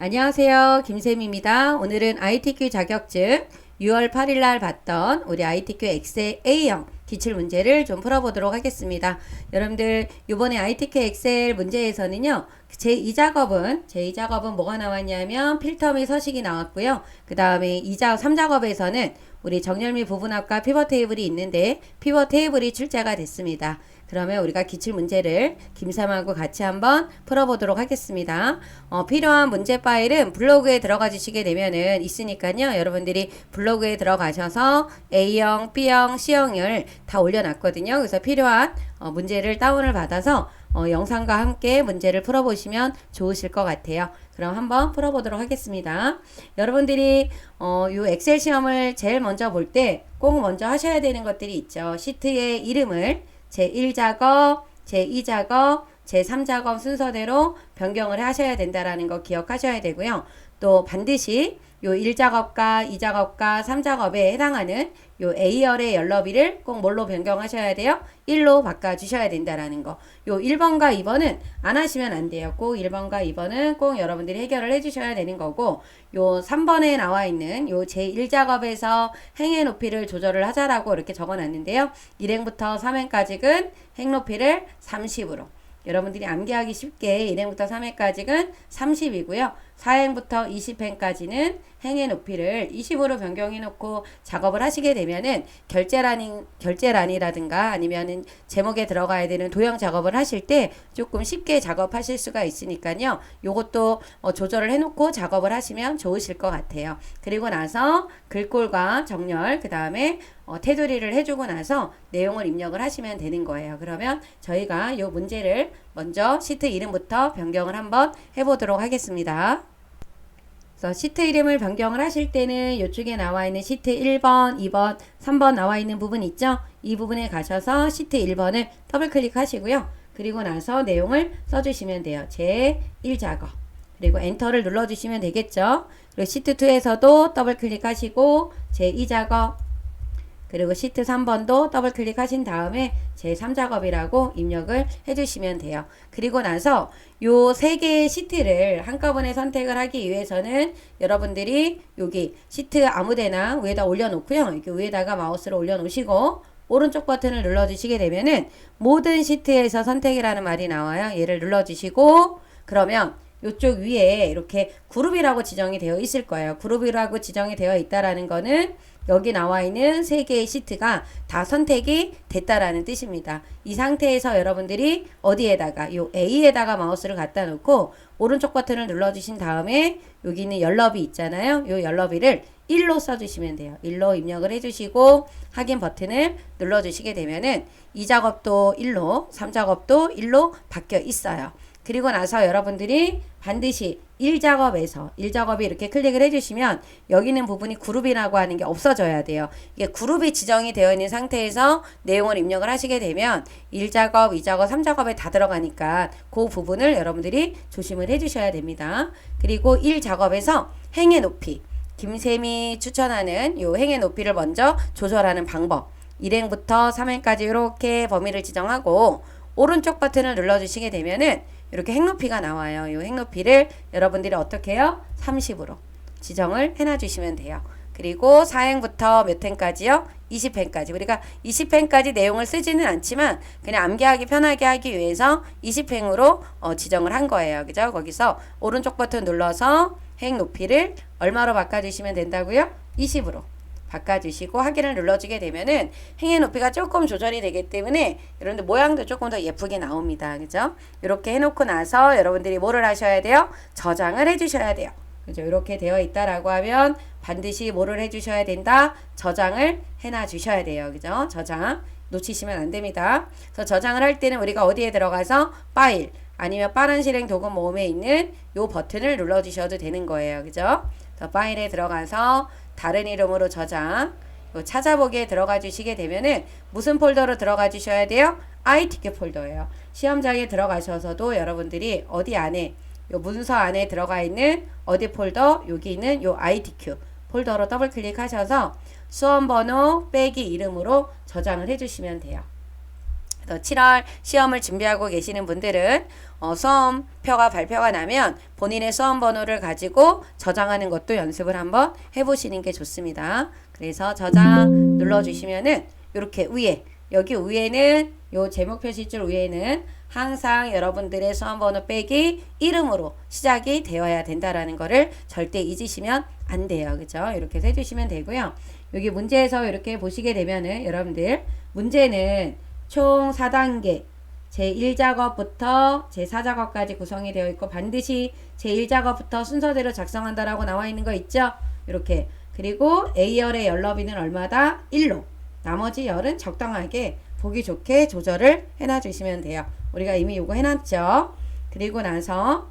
안녕하세요. 김쌤입니다. 오늘은 ITQ 자격증 6월 8일 날 봤던 우리 ITQ 엑셀 A형 기출문제를 좀 풀어보도록 하겠습니다. 여러분들 이번에 ITQ 엑셀 문제에서는요. 제2작업은 뭐가 나왔냐면 필터 및 서식이 나왔고요. 그 다음에 3작업에서는 우리 정렬 및 부분합과 피벗 테이블이 있는데 피벗 테이블이 출제가 됐습니다. 그러면 우리가 기출문제를 김쌤하고 같이 한번 풀어보도록 하겠습니다. 필요한 문제 파일은 블로그에 들어가 주시게 되면은 있으니까요. 여러분들이 블로그에 들어가셔서 A형, B형, C형을 다 올려놨거든요. 그래서 필요한 문제를 다운을 받아서 영상과 함께 문제를 풀어보시면 좋으실 것 같아요. 그럼 한번 풀어보도록 하겠습니다. 여러분들이 이 엑셀 시험을 제일 먼저 볼 때 꼭 먼저 하셔야 되는 것들이 있죠. 시트의 이름을 제1작업, 제2작업, 제3작업 순서대로 변경을 하셔야 된다라는 거 기억하셔야 되고요. 또 반드시 요 1작업과 2작업과 3작업에 해당하는 요 A열의 연러비를 꼭 뭘로 변경하셔야 돼요? 1로 바꿔주셔야 된다라는 거. 요 1번과 2번은 안 하시면 안 돼요. 꼭 1번과 2번은 꼭 여러분들이 해결을 해주셔야 되는 거고, 요 3번에 나와 있는 요 제1작업에서 행의 높이를 조절을 하자라고 이렇게 적어놨는데요. 1행부터 3행까지는 행 높이를 30으로. 여러분들이 암기하기 쉽게 1행부터 3행까지는 30이고요. 4행부터 20행까지는 행의 높이를 20으로 변경해 놓고 작업을 하시게 되면은 결제란이라든가 아니면은 제목에 들어가야 되는 도형 작업을 하실 때 조금 쉽게 작업하실 수가 있으니까요. 요것도 조절을 해 놓고 작업을 하시면 좋으실 것 같아요. 그리고 나서 글꼴과 정렬, 그 다음에 테두리를 해주고 나서 내용을 입력을 하시면 되는 거예요. 그러면 저희가 이 문제를 먼저 시트 이름부터 변경을 한번 해보도록 하겠습니다. 그래서 시트 이름을 변경을 하실 때는 이쪽에 나와 있는 시트 1번, 2번, 3번 나와 있는 부분 있죠? 이 부분에 가셔서 시트 1번을 더블 클릭하시고요. 그리고 나서 내용을 써주시면 돼요. 제1작업. 그리고 엔터를 눌러주시면 되겠죠? 그리고 시트 2에서도 더블 클릭하시고 제2작업. 그리고 시트 3번도 더블 클릭하신 다음에 제3작업이라고 입력을 해주시면 돼요. 그리고 나서 요 3개의 시트를 한꺼번에 선택을 하기 위해서는 여러분들이 여기 시트 아무데나 위에다 올려놓고요. 이렇게 위에다가 마우스를 올려놓으시고 오른쪽 버튼을 눌러주시게 되면은 모든 시트에서 선택이라는 말이 나와요. 얘를 눌러주시고 그러면 요쪽 위에 이렇게 그룹이라고 지정이 되어 있을 거예요. 그룹이라고 지정이 되어 있다라는 거는 여기 나와 있는 3개의 시트가 다 선택이 됐다라는 뜻입니다. 이 상태에서 여러분들이 어디에다가 요 A에다가 마우스를 갖다 놓고 오른쪽 버튼을 눌러주신 다음에 여기 있는 연러비 있잖아요. 요 연러비를 1로 써주시면 돼요. 1로 입력을 해주시고 확인 버튼을 눌러주시게 되면은 2작업도 1로 3작업도 1로 바뀌어 있어요. 그리고 나서 여러분들이 반드시 1작업이 이렇게 클릭을 해주시면 여기 있는 부분이 그룹이라고 하는 게 없어져야 돼요. 이게 그룹이 지정이 되어 있는 상태에서 내용을 입력을 하시게 되면 1작업, 2작업, 3작업에 다 들어가니까 그 부분을 여러분들이 조심을 해주셔야 됩니다. 그리고 1작업에서 행의 높이, 김쌤이 추천하는 요 행의 높이를 먼저 조절하는 방법, 1행부터 3행까지 이렇게 범위를 지정하고 오른쪽 버튼을 눌러주시게 되면은 이렇게 행높이가 나와요. 이 행높이를 여러분들이 어떻게 해요? 30으로 지정을 해놔주시면 돼요. 그리고 4행부터 몇 행까지요? 20행까지. 우리가 20행까지 내용을 쓰지는 않지만 그냥 암기하기 편하게 하기 위해서 20행으로 지정을 한 거예요. 그죠? 거기서 오른쪽 버튼 눌러서 행 높이를 얼마로 바꿔주시면 된다고요? 20으로. 바꿔주시고 확인을 눌러주게 되면은 행의 높이가 조금 조절이 되기 때문에 여러분들 모양도 조금 더 예쁘게 나옵니다. 그죠? 이렇게 해놓고 나서 여러분들이 뭐를 하셔야 돼요? 저장을 해주셔야 돼요. 그죠? 이렇게 되어 있다라고 하면 반드시 뭐를 해주셔야 된다? 저장을 해놔 주셔야 돼요. 그죠? 저장 놓치시면 안 됩니다. 그래서 저장을 할 때는 우리가 어디에 들어가서 파일 아니면 빠른 실행 도구 모음에 있는 요 버튼을 눌러주셔도 되는 거예요. 그죠? 그래서 파일에 들어가서 다른 이름으로 저장 찾아보기에 들어가 주시게 되면은 무슨 폴더로 들어가 주셔야 돼요? ITQ 폴더예요. 시험장에 들어가셔서도 여러분들이 어디 안에 요 문서 안에 들어가 있는 어디 폴더 여기 있는 요 ITQ 폴더로 더블 클릭하셔서 수험번호 빼기 이름으로 저장을 해주시면 돼요. 그래서 7월 시험을 준비하고 계시는 분들은 수험표가 발표가 나면 본인의 수험 번호를 가지고 저장하는 것도 연습을 한번 해보시는 게 좋습니다. 그래서 저장 눌러주시면은 이렇게 위에 여기 위에는 요 제목 표시줄 위에는 항상 여러분들의 수험 번호 빼기 이름으로 시작이 되어야 된다라는 거를 절대 잊으시면 안 돼요. 그죠? 이렇게 해주시면 되고요. 여기 문제에서 이렇게 보시게 되면은 여러분들 문제는 총 4단계 제1작업부터 제4작업까지 구성이 되어 있고 반드시 제1작업부터 순서대로 작성한다라고 나와 있는 거 있죠? 이렇게. 그리고 A열의 열너비는 얼마다? 1로. 나머지 열은 적당하게 보기 좋게 조절을 해놔 주시면 돼요. 우리가 이미 요거 해놨죠? 그리고 나서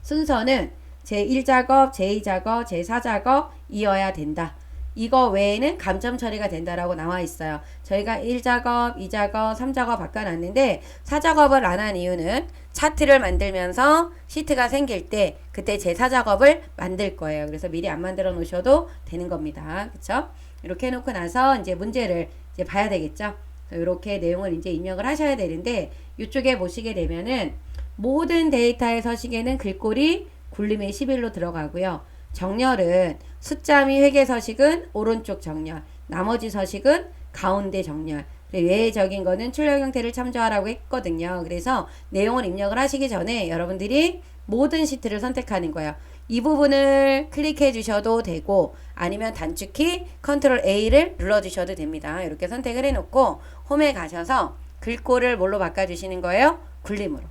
순서는 제1작업, 제2작업, 제4작업 이어야 된다. 이거 외에는 감점 처리가 된다라고 나와 있어요. 저희가 1작업, 2작업, 3작업 바꿔놨는데 4작업을 안 한 이유는 차트를 만들면서 시트가 생길 때 그때 제4작업을 만들 거예요. 그래서 미리 안 만들어 놓으셔도 되는 겁니다. 그쵸? 이렇게 해놓고 나서 이제 문제를 이제 봐야 되겠죠? 이렇게 내용을 이제 입력을 하셔야 되는데 이쪽에 보시게 되면은 모든 데이터의 서식에는 글꼴이 굴림의 11로 들어가고요. 정렬은 숫자 및 회계 서식은 오른쪽 정렬, 나머지 서식은 가운데 정렬. 외적인 거는 출력 형태를 참조하라고 했거든요. 그래서 내용을 입력을 하시기 전에 여러분들이 모든 시트를 선택하는 거예요. 이 부분을 클릭해 주셔도 되고 아니면 단축키 컨트롤 A를 눌러 주셔도 됩니다. 이렇게 선택을 해 놓고 홈에 가셔서 글꼴을 뭘로 바꿔 주시는 거예요? 굴림으로.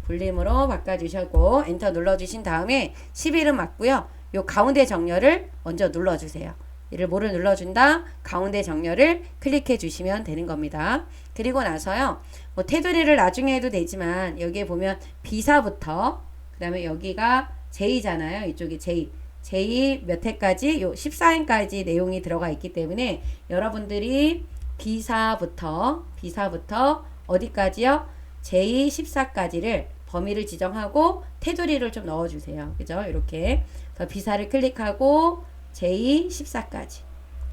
굴림으로 바꿔주시고 엔터 눌러주신 다음에 11은 맞고요. 요 가운데 정렬을 먼저 눌러주세요. 이를 뭐를 눌러준다? 가운데 정렬을 클릭해 주시면 되는 겁니다. 그리고 나서요. 뭐 테두리를 나중에 해도 되지만 여기에 보면 B사부터 그 다음에 여기가 J잖아요. 이쪽이 J. J 몇 회까지? 요 14회까지 내용이 들어가 있기 때문에 여러분들이 B사부터 어디까지요? J14까지를 범위를 지정하고 테두리를 좀 넣어주세요. 그죠? 이렇게. 그래서 B사를 클릭하고 J14까지.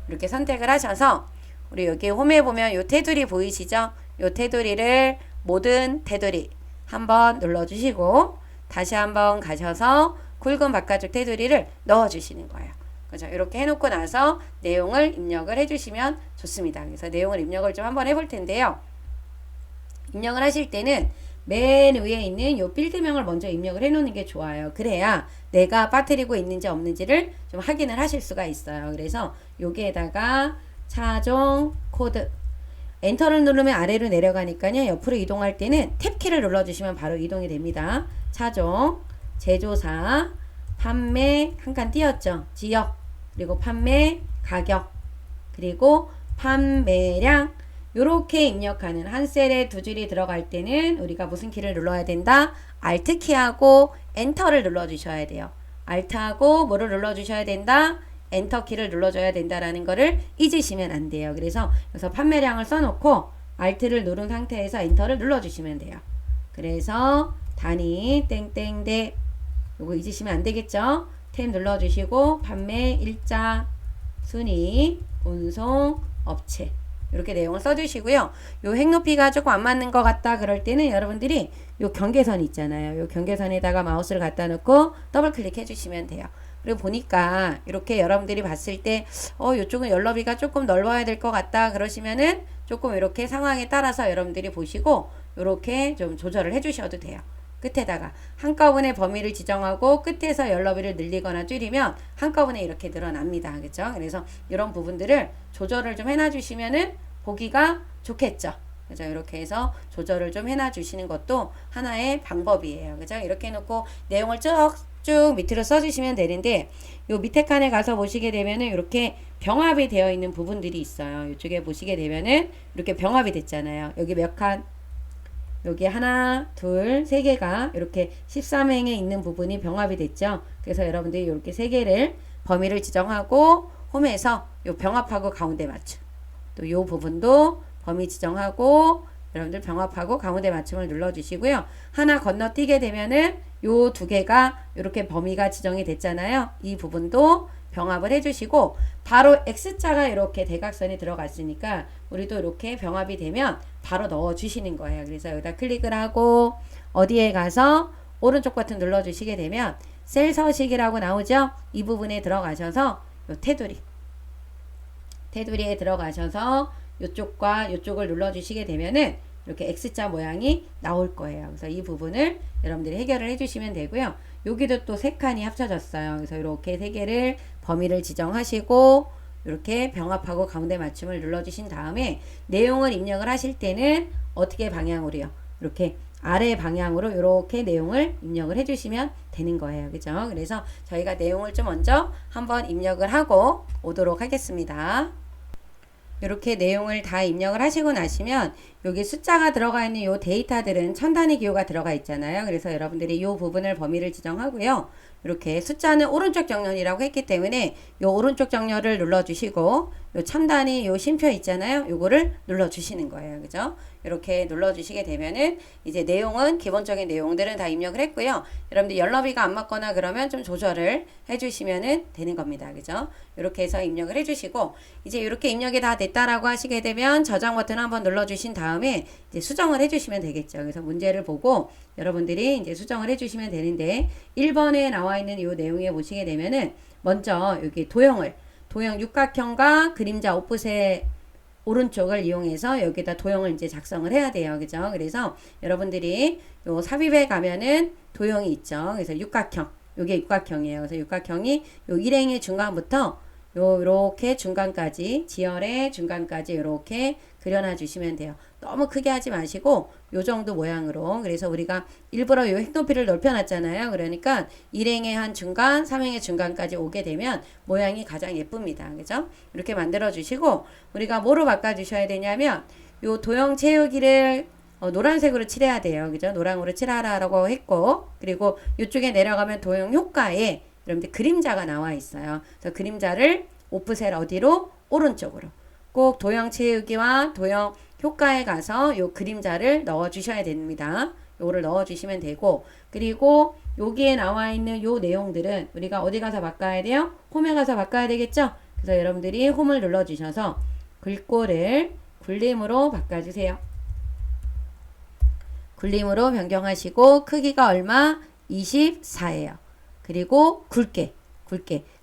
이렇게 선택을 하셔서, 우리 여기 홈에 보면 요 테두리 보이시죠? 요 테두리를 모든 테두리 한번 눌러주시고, 다시 한번 가셔서 굵은 바깥쪽 테두리를 넣어주시는 거예요. 그죠? 이렇게 해놓고 나서 내용을 입력을 해주시면 좋습니다. 그래서 내용을 입력을 좀 한번 해볼 텐데요. 입력을 하실 때는 맨 위에 있는 요 필드명을 먼저 입력을 해 놓는 게 좋아요. 그래야 내가 빠뜨리고 있는지 없는지를 좀 확인을 하실 수가 있어요. 그래서 여기에다가 차종 코드 엔터를 누르면 아래로 내려가니까요. 옆으로 이동할 때는 탭키를 눌러주시면 바로 이동이 됩니다. 차종, 제조사, 판매 한 칸 띄었죠. 지역, 그리고 판매 가격, 그리고 판매량 요렇게 입력하는 한 셀에 두 줄이 들어갈 때는 우리가 무슨 키를 눌러야 된다? Alt 키하고 엔터를 눌러주셔야 돼요. Alt하고 뭐를 눌러주셔야 된다? 엔터 키를 눌러줘야 된다라는 거를 잊으시면 안 돼요. 그래서 여기서 판매량을 써놓고 Alt를 누른 상태에서 엔터를 눌러주시면 돼요. 그래서 단위 땡땡대 요거 잊으시면 안 되겠죠? 탭 눌러주시고 판매 일자 순위 운송 업체 이렇게 내용을 써주시고요. 요 획높이가 조금 안 맞는 것 같다 그럴 때는 여러분들이 요 경계선 있잖아요. 요 경계선에다가 마우스를 갖다 놓고 더블 클릭해 주시면 돼요. 그리고 보니까 이렇게 여러분들이 봤을 때 요쪽은 열너비가 조금 넓어야 될 것 같다 그러시면은 조금 이렇게 상황에 따라서 여러분들이 보시고 이렇게 좀 조절을 해 주셔도 돼요. 끝에다가 한꺼번에 범위를 지정하고 끝에서 열너비를 늘리거나 줄이면 한꺼번에 이렇게 늘어납니다. 그렇죠? 그래서 이런 부분들을 조절을 좀 해놔 주시면은 보기가 좋겠죠. 그죠? 이렇게 해서 조절을 좀 해놔 주시는 것도 하나의 방법이에요. 그죠? 이렇게 해놓고 내용을 쭉 밑으로 써주시면 되는데 요 밑에 칸에 가서 보시게 되면은 이렇게 병합이 되어 있는 부분들이 있어요. 이쪽에 보시게 되면은 이렇게 병합이 됐잖아요. 여기 몇 칸? 여기 하나, 둘, 세 개가 이렇게 13행에 있는 부분이 병합이 됐죠. 그래서 여러분들이 이렇게 세 개를 범위를 지정하고 홈에서 요 병합하고 가운데 맞춤. 또 요 부분도 범위 지정하고 여러분들 병합하고 가운데 맞춤을 눌러주시고요. 하나 건너뛰게 되면은 요 두 개가 이렇게 범위가 지정이 됐잖아요. 이 부분도 병합을 해주시고 바로 X자가 이렇게 대각선이 들어갔으니까 우리도 이렇게 병합이 되면 바로 넣어주시는 거예요. 그래서 여기다 클릭을 하고 어디에 가서 오른쪽 버튼 눌러주시게 되면 셀 서식이라고 나오죠? 이 부분에 들어가셔서 요 테두리에 들어가셔서 이쪽과 이쪽을 눌러주시게 되면은 이렇게 X자 모양이 나올 거예요. 그래서 이 부분을 여러분들이 해결을 해주시면 되고요. 여기도 또 세 칸이 합쳐졌어요. 그래서 이렇게 세 개를 범위를 지정하시고 이렇게 병합하고 가운데 맞춤을 눌러주신 다음에 내용을 입력을 하실 때는 어떻게 방향으로요? 이렇게 아래 방향으로 이렇게 내용을 입력을 해주시면 되는 거예요. 그죠? 그래서 저희가 내용을 좀 먼저 한번 입력을 하고 오도록 하겠습니다. 이렇게 내용을 다 입력을 하시고 나시면 여기 숫자가 들어가 있는 요 데이터들은 천 단위 기호가 들어가 있잖아요. 그래서 여러분들이 요 부분을 범위를 지정하고요. 이렇게 숫자는 오른쪽 정렬이라고 했기 때문에 요 오른쪽 정렬을 눌러주시고 요 천 단위 요 쉼표 있잖아요. 요거를 눌러주시는 거예요. 그죠? 이렇게 눌러주시게 되면은 이제 내용은 기본적인 내용들은 다 입력을 했고요. 여러분들 열너비가 안 맞거나 그러면 좀 조절을 해주시면은 되는 겁니다. 그죠? 이렇게 해서 입력을 해주시고 이제 이렇게 입력이 다 됐다라고 하시게 되면 저장 버튼 한번 눌러주신 다음에 이제 수정을 해주시면 되겠죠. 그래서 문제를 보고 여러분들이 이제 수정을 해주시면 되는데 1번에 나와 있는 이 내용에 보시게 되면은 먼저 여기 도형 육각형과 그림자 오프셋 오른쪽을 이용해서 여기다 도형을 이제 작성을 해야 돼요. 그죠? 그래서 여러분들이 요 삽입에 가면은 도형이 있죠. 그래서 육각형. 요게 육각형이에요. 그래서 육각형이 요 일행의 중간부터 요렇게 중간까지 지열의 중간까지 요렇게 그려놔 주시면 돼요. 너무 크게 하지 마시고 요 정도 모양으로. 그래서 우리가 일부러 요 핵높이를 넓혀 놨잖아요. 그러니까 일행의 한 중간, 삼행의 중간까지 오게 되면 모양이 가장 예쁩니다. 그죠? 이렇게 만들어 주시고 우리가 뭐로 바꿔 주셔야 되냐면 요 도형 채우기를 노란색으로 칠해야 돼요. 그죠? 노랑으로 칠하라고 했고 그리고 이쪽에 내려가면 도형 효과에 여러분들 그림자가 나와 있어요. 그래서 그림자를 오프셋 어디로? 오른쪽으로. 꼭 도형 채우기와 도형 효과에 가서 요 그림자를 넣어 주셔야 됩니다. 요거를 넣어 주시면 되고 그리고 여기에 나와 있는 요 내용들은 우리가 어디 가서 바꿔야 돼요? 홈에 가서 바꿔야 되겠죠? 그래서 여러분들이 홈을 눌러 주셔서 글꼴을 굴림으로 바꿔 주세요. 굴림으로 변경하시고 크기가 얼마? 24예요. 그리고 굵게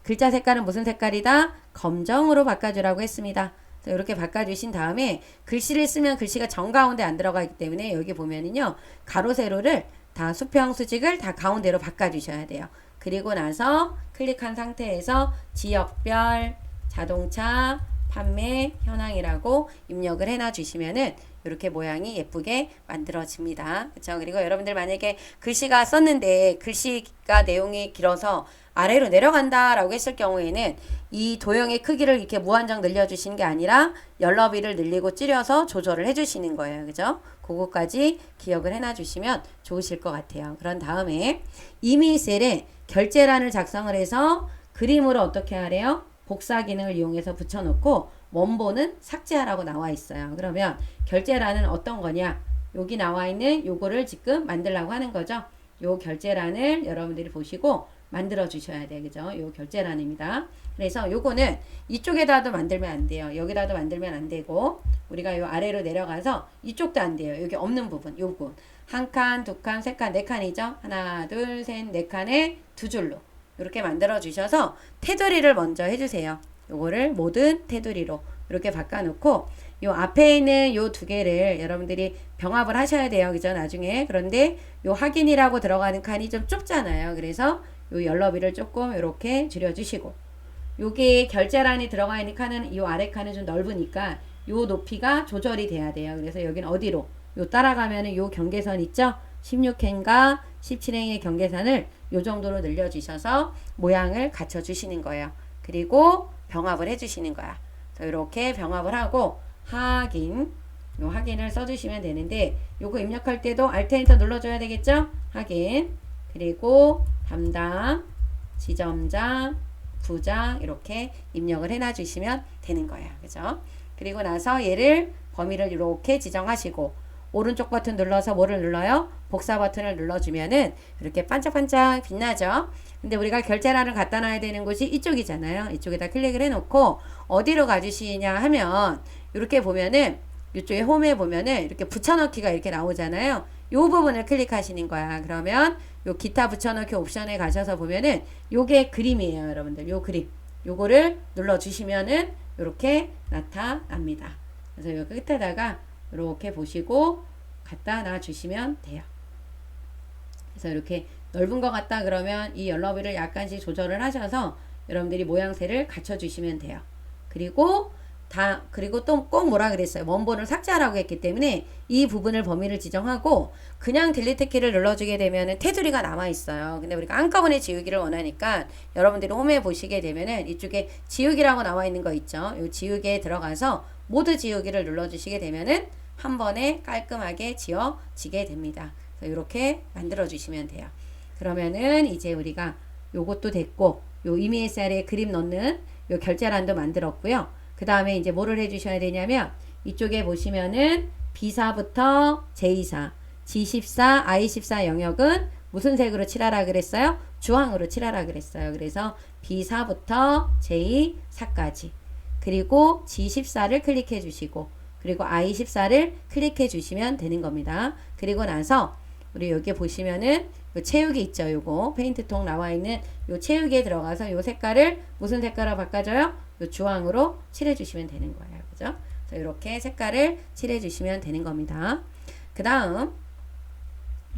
글자 색깔은 무슨 색깔이다? 검정으로 바꿔주라고 했습니다. 이렇게 바꿔주신 다음에 글씨를 쓰면 글씨가 정가운데 안 들어가기 때문에 여기 보면은요 가로 세로를 다 수평 수직을 다 가운데로 바꿔주셔야 돼요. 그리고 나서 클릭한 상태에서 지역별 자동차 판매 현황이라고 입력을 해놔 주시면은 이렇게 모양이 예쁘게 만들어집니다. 그렇죠? 그리고 여러분들 만약에 글씨가 썼는데 글씨가 내용이 길어서 아래로 내려간다 라고 했을 경우에는 이 도형의 크기를 이렇게 무한정 늘려주시는 게 아니라 열너비를 늘리고 줄여서 조절을 해주시는 거예요. 그죠? 그거까지 기억을 해놔 주시면 좋으실 것 같아요. 그런 다음에 이미 셀에 결제란을 작성을 해서 그림으로 어떻게 하래요? 복사 기능을 이용해서 붙여놓고 원본은 삭제하라고 나와 있어요. 그러면 결제란은 어떤 거냐? 여기 나와 있는 요거를 지금 만들라고 하는 거죠. 요 결제란을 여러분들이 보시고 만들어 주셔야 돼요. 그죠? 요 결제란입니다. 그래서 요거는 이쪽에다도 만들면 안 돼요. 여기다도 만들면 안 되고 우리가 요 아래로 내려가서 이쪽도 안 돼요. 여기 없는 부분, 요 부분. 한 칸, 두 칸, 세 칸, 네 칸이죠. 하나, 둘, 셋, 네 칸에 두 줄로 이렇게 만들어 주셔서 테두리를 먼저 해주세요. 요거를 모든 테두리로 이렇게 바꿔놓고 요 앞에 있는 요 두 개를 여러분들이 병합을 하셔야 돼요. 그죠? 나중에. 그런데 요 확인이라고 들어가는 칸이 좀 좁잖아요. 그래서 요 열너비를 조금 이렇게 줄여주시고 요게 결제란이 들어가 있는 칸은 요 아래 칸은 좀 넓으니까 요 높이가 조절이 돼야 돼요. 그래서 여기는 어디로? 요 따라가면은 요 경계선 있죠? 16행과 17행의 경계선을 요 정도로 늘려주셔서 모양을 갖춰주시는 거예요. 그리고 병합을 해주시는 거야. 그래서 이렇게 병합을 하고 확인, 요 확인을 써주시면 되는데 요거 입력할 때도 Alt 엔터 눌러줘야 되겠죠? 확인, 그리고 담당, 지점장, 부장 이렇게 입력을 해놔 주시면 되는 거예요. 그죠? 그리고 나서 얘를 범위를 이렇게 지정하시고 오른쪽 버튼 눌러서 뭐를 눌러요? 복사 버튼을 눌러주면은 이렇게 반짝반짝 빛나죠. 근데 우리가 결제란을 갖다 놔야 되는 곳이 이쪽이잖아요. 이쪽에다 클릭을 해놓고 어디로 가주시냐 하면 이렇게 보면은 이쪽에 홈에 보면은 이렇게 붙여넣기가 이렇게 나오잖아요. 요 부분을 클릭하시는 거야. 그러면 요 기타 붙여넣기 옵션에 가셔서 보면은 요게 그림이에요, 여러분들. 요 그림. 요거를 눌러주시면은 요렇게 나타납니다. 그래서 요 끝에다가 이렇게 보시고 갖다 놔주시면 돼요. 그래서 이렇게 넓은 것 같다 그러면 이 연러비를 약간씩 조절을 하셔서 여러분들이 모양새를 갖춰주시면 돼요. 그리고 또 꼭 뭐라 그랬어요? 원본을 삭제하라고 했기 때문에 이 부분을 범위를 지정하고 그냥 딜리트 키를 눌러주게 되면은 테두리가 남아있어요. 근데 우리가 한꺼번에 지우기를 원하니까 여러분들이 홈에 보시게 되면은 이쪽에 지우기라고 나와 있는 거 있죠? 이 지우기에 들어가서 모두 지우기를 눌러주시게 되면은 한 번에 깔끔하게 지워지게 됩니다. 그래서 이렇게 만들어 주시면 돼요. 그러면은 이제 우리가 요것도 됐고 요 이미지살에 그림 넣는 요 결제란도 만들었고요. 그 다음에 이제 뭐를 해주셔야 되냐면 이쪽에 보시면은 B사부터 J사, G14, I14 영역은 무슨 색으로 칠하라 그랬어요? 주황으로 칠하라 그랬어요. 그래서 B사부터 J사까지 그리고 G14를 클릭해 주시고 그리고 I14를 클릭해 주시면 되는 겁니다. 그리고 나서 우리 여기 보시면은 요 채우기 있죠. 요거 페인트통 나와 있는 요 채우기에 들어가서 요 색깔을 무슨 색깔로 바꿔줘요? 요 주황으로 칠해 주시면 되는 거예요. 그죠? 그래서 이렇게 색깔을 칠해 주시면 되는 겁니다. 그 다음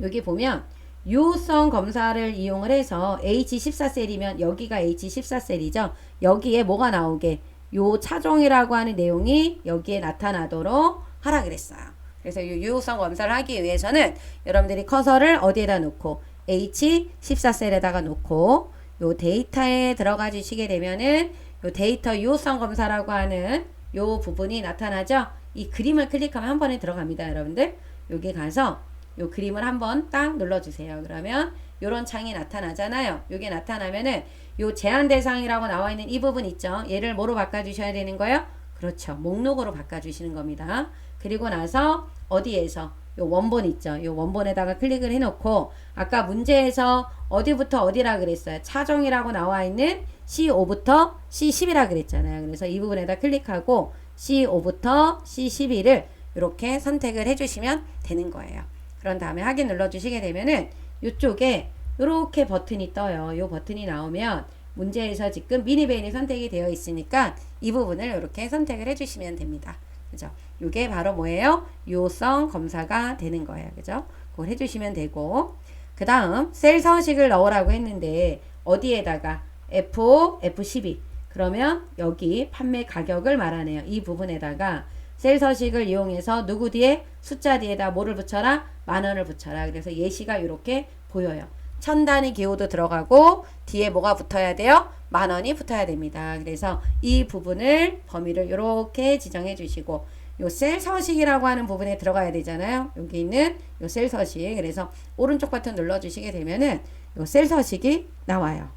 여기 보면 유효성 검사를 이용을 해서 H14셀이면 여기가 H14셀이죠. 여기에 뭐가 나오게 요 차종이라고 하는 내용이 여기에 나타나도록 하라 그랬어요. 그래서 이 유효성 검사를 하기 위해서는 여러분들이 커서를 어디에다 놓고 H14셀에다가 놓고 요 데이터에 들어가 주시게 되면은 요 데이터 유효성 검사라고 하는 요 부분이 나타나죠. 이 그림을 클릭하면 한 번에 들어갑니다, 여러분들. 여기 가서 요 그림을 한번 딱 눌러주세요. 그러면 요런 창이 나타나잖아요. 요게 나타나면은 요 제한 대상이라고 나와 있는 이 부분 있죠. 얘를 뭐로 바꿔주셔야 되는 거예요? 그렇죠. 목록으로 바꿔주시는 겁니다. 그리고 나서 어디에서 요 원본 있죠. 요 원본에다가 클릭을 해놓고 아까 문제에서 어디부터 어디라 그랬어요. 차종이라고 나와 있는 C5부터 C10이라 그랬잖아요. 그래서 이 부분에다 클릭하고 C5부터 C12를 이렇게 선택을 해주시면 되는 거예요. 그런 다음에 확인 눌러주시게 되면은 이쪽에 이렇게 버튼이 떠요. 이 버튼이 나오면 문제에서 지금 미니베인이 선택이 되어 있으니까 이 부분을 이렇게 선택을 해주시면 됩니다. 그죠? 이게 바로 뭐예요? 유효성 검사가 되는 거예요. 그죠? 그걸 해주시면 되고 그 다음 셀 서식을 넣으라고 했는데 어디에다가 F5, F12 그러면 여기 판매 가격을 말하네요. 이 부분에다가 셀 서식을 이용해서 누구 뒤에 숫자 뒤에다 뭐를 붙여라? 10,000원을 붙여라. 그래서 예시가 이렇게 보여요. 1000단위 기호도 들어가고 뒤에 뭐가 붙어야 돼요? 10,000원이 붙어야 됩니다. 그래서 이 부분을 범위를 이렇게 지정해 주시고 요 셀 서식이라고 하는 부분에 들어가야 되잖아요. 여기 있는 요 셀 서식. 그래서 오른쪽 버튼 눌러 주시게 되면은 요 셀 서식이 나와요.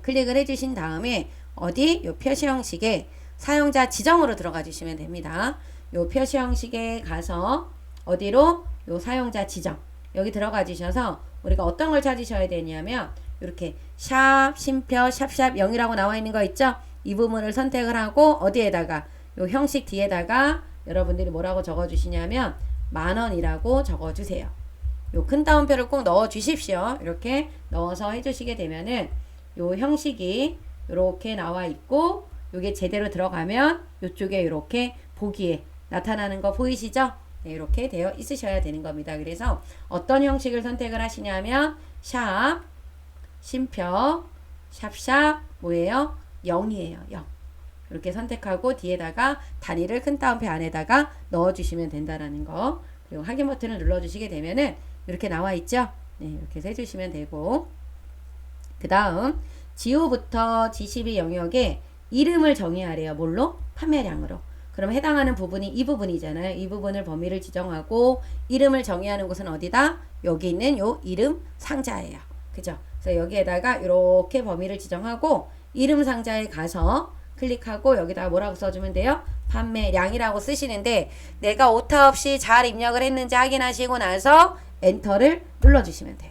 클릭을 해 주신 다음에 어디 요 표시 형식에 사용자 지정으로 들어가 주시면 됩니다. 요 표시 형식에 가서 어디로 요 사용자 지정 여기 들어가 주셔서 우리가 어떤 걸 찾으셔야 되냐면 이렇게 샵, 쉼표, 샵샵 0이라고 나와 있는 거 있죠? 이 부분을 선택을 하고 어디에다가 요 형식 뒤에다가 여러분들이 뭐라고 적어 주시냐면 10,000원이라고 적어 주세요. 요 큰 따옴표를 꼭 넣어 주십시오. 이렇게 넣어서 해 주시게 되면은 요 형식이 이렇게 나와 있고 요게 제대로 들어가면 요쪽에 이렇게 보기에 나타나는 거 보이시죠? 네, 이렇게 되어 있으셔야 되는 겁니다. 그래서 어떤 형식을 선택을 하시냐면 샵, 쉼표, 샵샵 뭐예요? 0이에요. 0. 이렇게 선택하고 뒤에다가 단위를 큰 따옴표 안에다가 넣어주시면 된다라는 거. 그리고 확인 버튼을 눌러주시게 되면은 이렇게 나와 있죠? 네, 이렇게 해서 해주시면 되고 그 다음 G5부터 G12 영역에 이름을 정의하래요. 뭘로? 판매량으로. 그럼 해당하는 부분이 이 부분이잖아요. 이 부분을 범위를 지정하고 이름을 정의하는 곳은 어디다? 여기 있는 요 이름 상자예요. 그죠? 그래서 여기에다가 이렇게 범위를 지정하고 이름 상자에 가서 클릭하고 여기다가 뭐라고 써주면 돼요? 판매량이라고 쓰시는데 내가 오타 없이 잘 입력을 했는지 확인하시고 나서 엔터를 눌러주시면 돼요.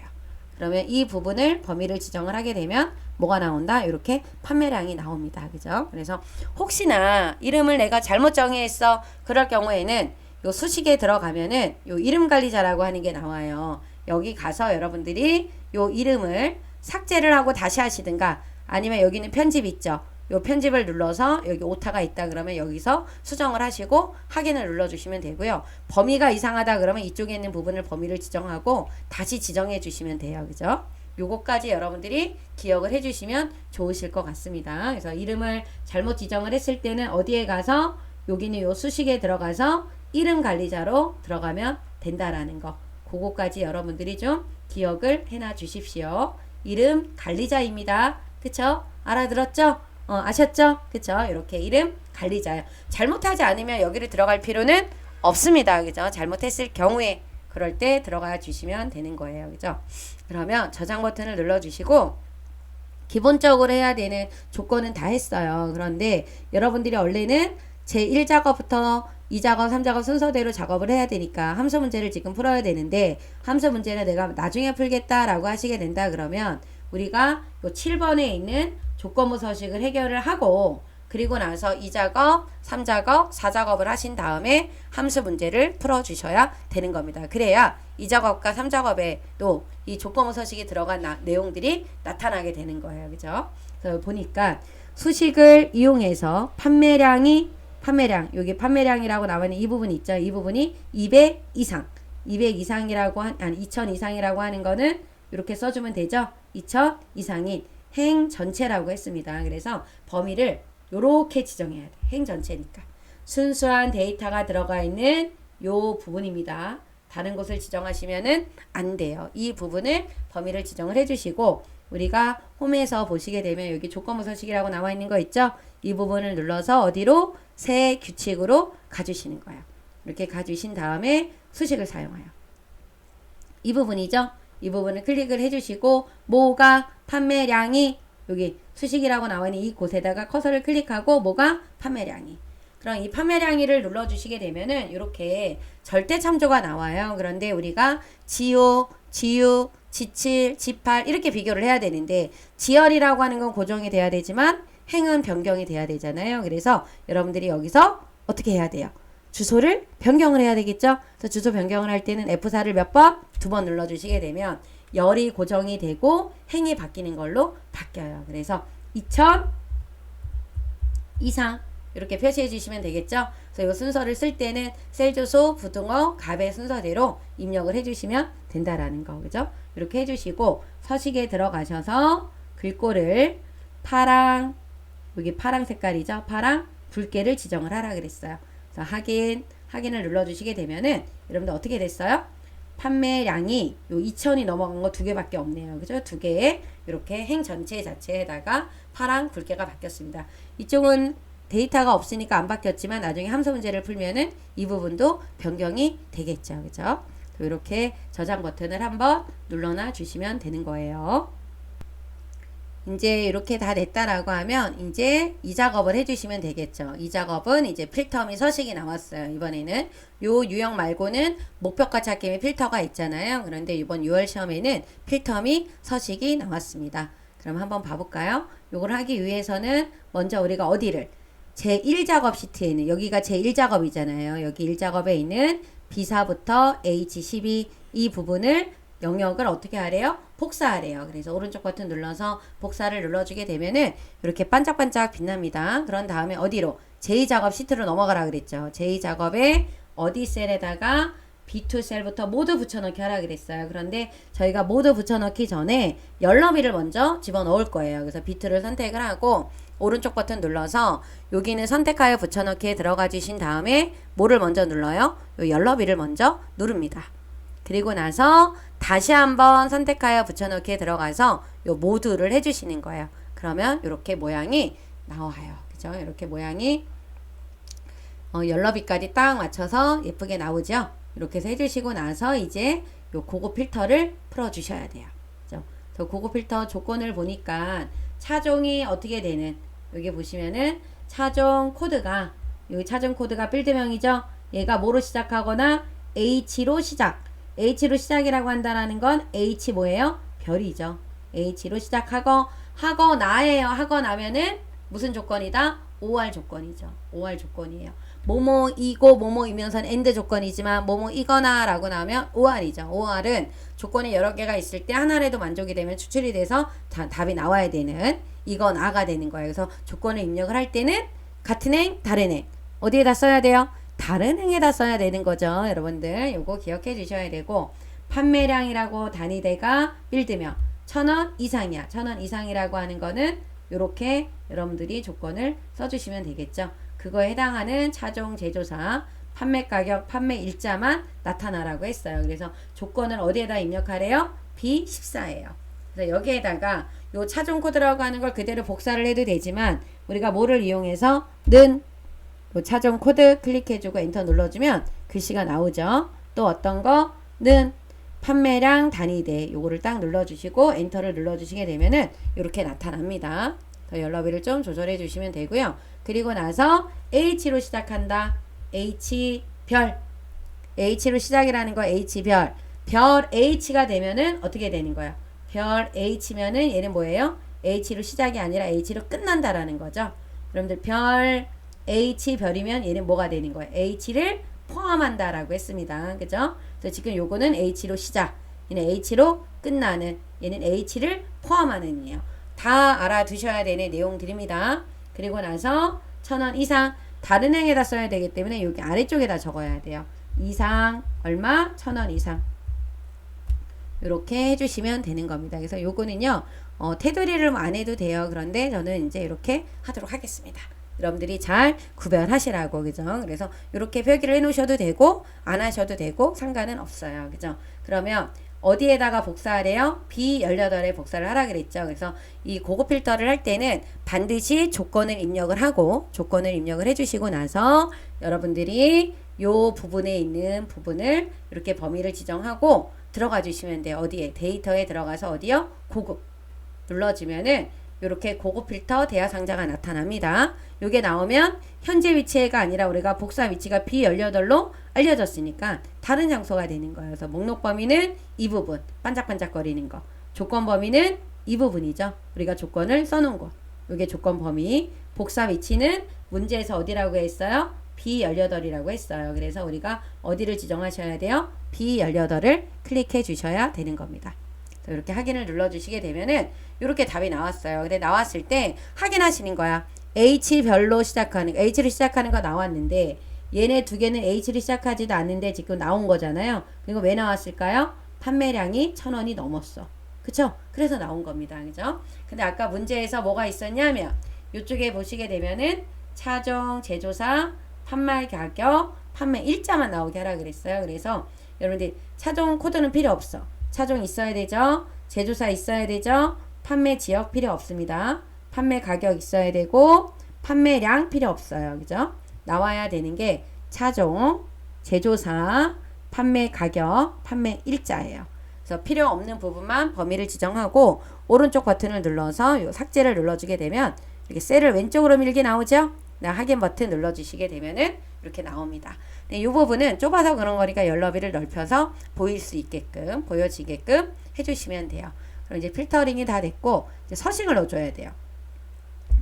그러면 이 부분을 범위를 지정을 하게 되면 뭐가 나온다? 이렇게 판매량이 나옵니다. 그죠? 그래서 혹시나 이름을 내가 잘못 정의했어. 그럴 경우에는 요 수식에 들어가면은 요 이름 관리자라고 하는 게 나와요. 여기 가서 여러분들이 요 이름을 삭제를 하고 다시 하시든가 아니면 여기는 편집 있죠. 요 편집을 눌러서 여기 오타가 있다 그러면 여기서 수정을 하시고 확인을 눌러주시면 되고요. 범위가 이상하다 그러면 이쪽에 있는 부분을 범위를 지정하고 다시 지정해 주시면 돼요. 그죠? 요거까지 여러분들이 기억을 해주시면 좋으실 것 같습니다. 그래서 이름을 잘못 지정을 했을 때는 어디에 가서 여기는 요 수식에 들어가서 이름 관리자로 들어가면 된다라는 거. 그거까지 여러분들이 좀 기억을 해놔 주십시오. 이름 관리자입니다. 그쵸? 알아들었죠? 아셨죠? 그쵸? 이렇게 이름 관리자요. 잘못하지 않으면 여기를 들어갈 필요는 없습니다. 그죠? 잘못했을 경우에 그럴 때 들어가 주시면 되는 거예요. 그죠? 그러면 저장 버튼을 눌러주시고 기본적으로 해야 되는 조건은 다 했어요. 그런데 여러분들이 원래는 제1작업부터 2작업, 3작업 순서대로 작업을 해야 되니까 함수 문제를 지금 풀어야 되는데 함수 문제는 내가 나중에 풀겠다라고 하시게 된다 그러면 우리가 요 7번에 있는 조건부 서식을 해결을 하고 그리고 나서 2작업, 3작업, 4작업을 하신 다음에 함수 문제를 풀어주셔야 되는 겁니다. 그래야 2작업과 3작업에도 이 조건부 서식이 들어간 내용들이 나타나게 되는 거예요. 그죠? 그래서 보니까 수식을 이용해서 판매량, 여기 판매량이라고 나와 있는 이 부분이 있죠. 이 부분이 200 이상, 200 이상이라고 아니 2000 이상이라고 하는 거는 이렇게 써주면 되죠. 2000 이상인 행 전체라고 했습니다. 그래서 범위를 요렇게 지정해야 돼. 행 전체니까. 순수한 데이터가 들어가 있는 요 부분입니다. 다른 곳을 지정하시면은 안 돼요. 이 부분을 범위를 지정을 해주시고 우리가 홈에서 보시게 되면 여기 조건부 서식이라고 나와 있는 거 있죠? 이 부분을 눌러서 어디로? 새 규칙으로 가주시는 거예요. 이렇게 가주신 다음에 수식을 사용해요. 이 부분이죠? 이 부분을 클릭을 해주시고 뭐가 판매량이 여기 수식이라고 나와 있는 이 곳에다가 커서를 클릭하고 뭐가 판매량이 그럼 이 판매량이를 눌러주시게 되면은 이렇게 절대 참조가 나와요. 그런데 우리가 지호, 지유, 지칠, 지팔 이렇게 비교를 해야 되는데 지열이라고 하는 건 고정이 돼야 되지만 행은 변경이 돼야 되잖아요. 그래서 여러분들이 여기서 어떻게 해야 돼요? 주소를 변경을 해야 되겠죠? 그래서 주소 변경을 할 때는 F4를 몇 번? 2번 눌러주시게 되면 열이 고정이 되고 행이 바뀌는 걸로 바뀌어요. 그래서 2000 이상 이렇게 표시해 주시면 되겠죠? 그래서 이 순서를 쓸 때는 셀 주소, 부등호, 값의 순서대로 입력을 해주시면 된다라는 거. 그죠? 이렇게 해주시고 서식에 들어가셔서 글꼴을 파랑, 여기 파랑 색깔이죠? 파랑 굵게를 지정을 하라 그랬어요. 그래서 확인을 눌러주시게 되면은 여러분들 어떻게 됐어요? 판매량이 요 2000이 넘어간 거 2개밖에 없네요. 그죠? 2개에 이렇게 행 전체 자체에다가 파랑 굵게가 바뀌었습니다. 이쪽은 데이터가 없으니까 안 바뀌었지만 나중에 함수 문제를 풀면은 이 부분도 변경이 되겠죠. 그죠? 이렇게 저장 버튼을 한번 눌러놔 주시면 되는 거예요. 이제 이렇게 다 됐다라고 하면 이제 이 작업을 해주시면 되겠죠. 이 작업은 이제 필터 및 서식이 나왔어요. 이번에는 요 유형 말고는 목표가 찾기 및 필터가 있잖아요. 그런데 이번 6월 시험에는 필터 및 서식이 나왔습니다. 그럼 한번 봐볼까요? 요걸 하기 위해서는 먼저 우리가 어디를 제1작업 시트에는 여기가 제1작업이잖아요. 여기 1작업에 있는 B4부터 H12 이 부분을 영역을 어떻게 하래요? 복사하래요. 그래서 오른쪽 버튼 눌러서 복사를 눌러주게 되면은 이렇게 반짝반짝 빛납니다. 그런 다음에 어디로? 제2작업 시트로 넘어가라 그랬죠. 제2작업에 어디 셀에다가 B2 셀부터 모두 붙여넣기 하라 그랬어요. 그런데 저희가 모두 붙여넣기 전에 열너비를 먼저 집어넣을 거예요. 그래서 B2를 선택을 하고 오른쪽 버튼 눌러서 여기는 선택하여 붙여넣기에 들어가 주신 다음에 뭐를 먼저 눌러요? 요 열너비를 먼저 누릅니다. 그리고 나서 다시 한번 선택하여 붙여넣기에 들어가서 요 모두를 해주시는 거예요. 그러면 이렇게 모양이 나와요. 그죠? 이렇게 모양이 열너비까지 딱 맞춰서 예쁘게 나오죠? 이렇게 해서 해주시고 나서 이제 요 고급 필터를 풀어주셔야 돼요. 그죠? 그래서 고급 필터 조건을 보니까 차종이 어떻게 되는 여기 보시면은 차종 코드가 여기 차종 코드가 필드명이죠. 얘가 뭐로 시작하거나 H로 시작. H로 시작이라고 한다는 건 H 뭐예요? 별이죠. H로 시작하고 하거나예요. 하거나면은 무슨 조건이다? OR 조건이죠. OR 조건이에요. 뭐뭐이고 뭐뭐이면서는 AND 조건이지만 뭐뭐이거나 라고 나오면 OR이죠. OR은 조건이 여러 개가 있을 때 하나라도 만족이 되면 추출이 돼서 답이 나와야 되는 이거나가 되는 거예요. 그래서 조건을 입력을 할 때는 같은 행, 다른 행. 어디에다 써야 돼요? 다른 행에다 써야 되는 거죠. 여러분들 요거 기억해 주셔야 되고 판매량이라고 단위대가 빌드명 1,000원 이상이야. 1,000원 이상이라고 하는 거는 요렇게 여러분들이 조건을 써주시면 되겠죠. 그거에 해당하는 차종 제조사 판매 가격, 판매 일자만 나타나라고 했어요. 그래서 조건을 어디에다 입력하래요? B14예요. 그래서 여기에다가 요 차종 코드라고 하는 걸 그대로 복사를 해도 되지만 우리가 뭐를 이용해서 는 요 차종 코드 클릭해주고 엔터 눌러주면 글씨가 나오죠. 또 어떤 거는 판매량 단위대 요거를 딱 눌러주시고 엔터를 눌러주시게 되면은 이렇게 나타납니다. 더 연러비를 좀 조절해 주시면 되고요. 그리고 나서 H로 시작한다. H별 H로 시작이라는 거 H별 별 H가 되면은 어떻게 되는 거야? 별 H면은 얘는 뭐예요? H로 시작이 아니라 H로 끝난다라는 거죠. 여러분들 별 H별이면 얘는 뭐가 되는 거예요? H를 포함한다라고 했습니다. 그죠? 그래서 지금 요거는 H로 시작, 얘는 H로 끝나는, 얘는 H를 포함하는 이에요. 다 알아두셔야 되는 내용들입니다. 그리고 나서 1,000원 이상 다른 행에다 써야 되기 때문에 여기 아래쪽에다 적어야 돼요. 이상 얼마? 1,000원 이상. 이렇게 해주시면 되는 겁니다. 그래서 요거는요 테두리를 안 해도 돼요. 그런데 저는 이제 이렇게 하도록 하겠습니다. 여러분들이 잘 구별하시라고. 그죠? 그래서 이렇게 표기를 해 놓으셔도 되고 안 하셔도 되고 상관은 없어요. 그죠? 그러면 어디에다가 복사하래요? B18에 복사를 하라 그랬죠. 그래서 이 고급 필터를 할 때는 반드시 조건을 입력을 하고 조건을 입력을 해주시고 나서 여러분들이 요 부분에 있는 부분을 이렇게 범위를 지정하고 들어가 주시면 돼요. 어디에? 데이터에 들어가서 어디요? 고급 눌러주면은 이렇게 고급 필터 대하 상자가 나타납니다. 요게 나오면 현재 위치가 아니라 우리가 복사 위치가 B18로 알려졌으니까 다른 장소가 되는 거예요. 그래서 목록 범위는 이 부분 반짝반짝거리는 거, 조건 범위는 이 부분이죠. 우리가 조건을 써놓은 곳, 요게 조건 범위, 복사 위치는 문제에서 어디라고 했어요? B18이라고 했어요. 그래서 우리가 어디를 지정하셔야 돼요? B18을 클릭해 주셔야 되는 겁니다. 이렇게 확인을 눌러주시게 되면은 이렇게 답이 나왔어요. 근데 나왔을 때 확인하시는 거야. H별로 시작하는, H로 시작하는 거 나왔는데 얘네 두 개는 H로 시작하지도 않는데 지금 나온 거잖아요. 그리고 왜 나왔을까요? 판매량이 1,000원이 넘었어. 그쵸? 그래서 나온 겁니다. 그죠? 근데 아까 문제에서 뭐가 있었냐면 이쪽에 보시게 되면은 차종, 제조사, 판매 가격, 판매 일자만 나오게 하라 그랬어요. 그래서 여러분들 차종 코드는 필요 없어. 차종 있어야 되죠. 제조사 있어야 되죠. 판매 지역 필요 없습니다. 판매 가격 있어야 되고 판매량 필요 없어요. 그죠? 나와야 되는 게 차종, 제조사, 판매 가격, 판매 일자예요. 그래서 필요 없는 부분만 범위를 지정하고 오른쪽 버튼을 눌러서 요 삭제를 눌러주게 되면 이렇게 셀을 왼쪽으로 밀게 나오죠? 확인 버튼 눌러주시게 되면은 이렇게 나옵니다. 네, 이 부분은 좁아서 그런 거니까 연러비를 넓혀서 보일 수 있게끔, 보여지게끔 해주시면 돼요. 그럼 이제 필터링이 다 됐고 이제 서식을 넣어줘야 돼요.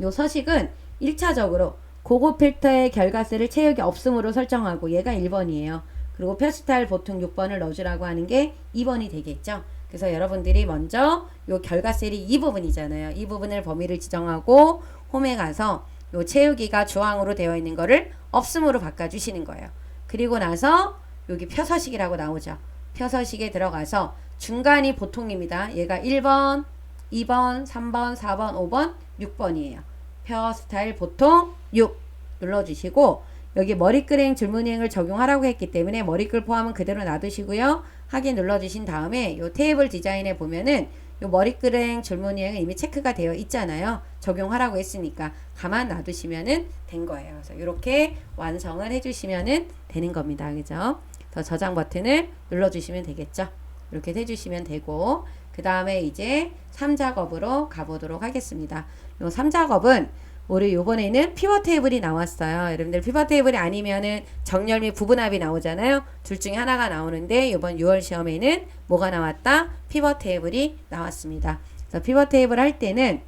요 서식은 1차적으로 고급 필터의 결과세를 채우기 없음으로 설정하고 얘가 1번이에요. 그리고 표스타일 보통 6번을 넣어주라고 하는 게 2번이 되겠죠. 그래서 여러분들이 먼저 요 결과셀이 이 부분이잖아요. 이 부분을 범위를 지정하고 홈에 가서 요 채우기가 주황으로 되어 있는 거를 없음으로 바꿔주시는 거예요. 그리고 나서 여기 표서식이라고 나오죠. 표서식에 들어가서 중간이 보통입니다. 얘가 1번, 2번, 3번, 4번, 5번, 6번이에요. 표 스타일 보통 6 눌러주시고 여기 머리글행 줄무늬행을 적용하라고 했기 때문에 머리글 포함은 그대로 놔두시고요. 확인 눌러주신 다음에 요 테이블 디자인에 보면은 요 머리글행 줄무늬행은 이미 체크가 되어 있잖아요. 적용하라고 했으니까 가만 놔두시면은 된 거예요. 그래서 이렇게 완성을 해주시면은 되는 겁니다. 그죠? 그래서 저장 버튼을 눌러주시면 되겠죠. 이렇게 해주시면 되고 그 다음에 이제 3작업으로 가보도록 하겠습니다. 요 3작업은 우리 요번에는 피벗 테이블이 나왔어요. 여러분들 피벗 테이블이 아니면은 정렬 및 부분합이 나오잖아요. 둘 중에 하나가 나오는데 이번 6월 시험에는 뭐가 나왔다? 피벗 테이블이 나왔습니다. 그래서 피벗 테이블 할 때는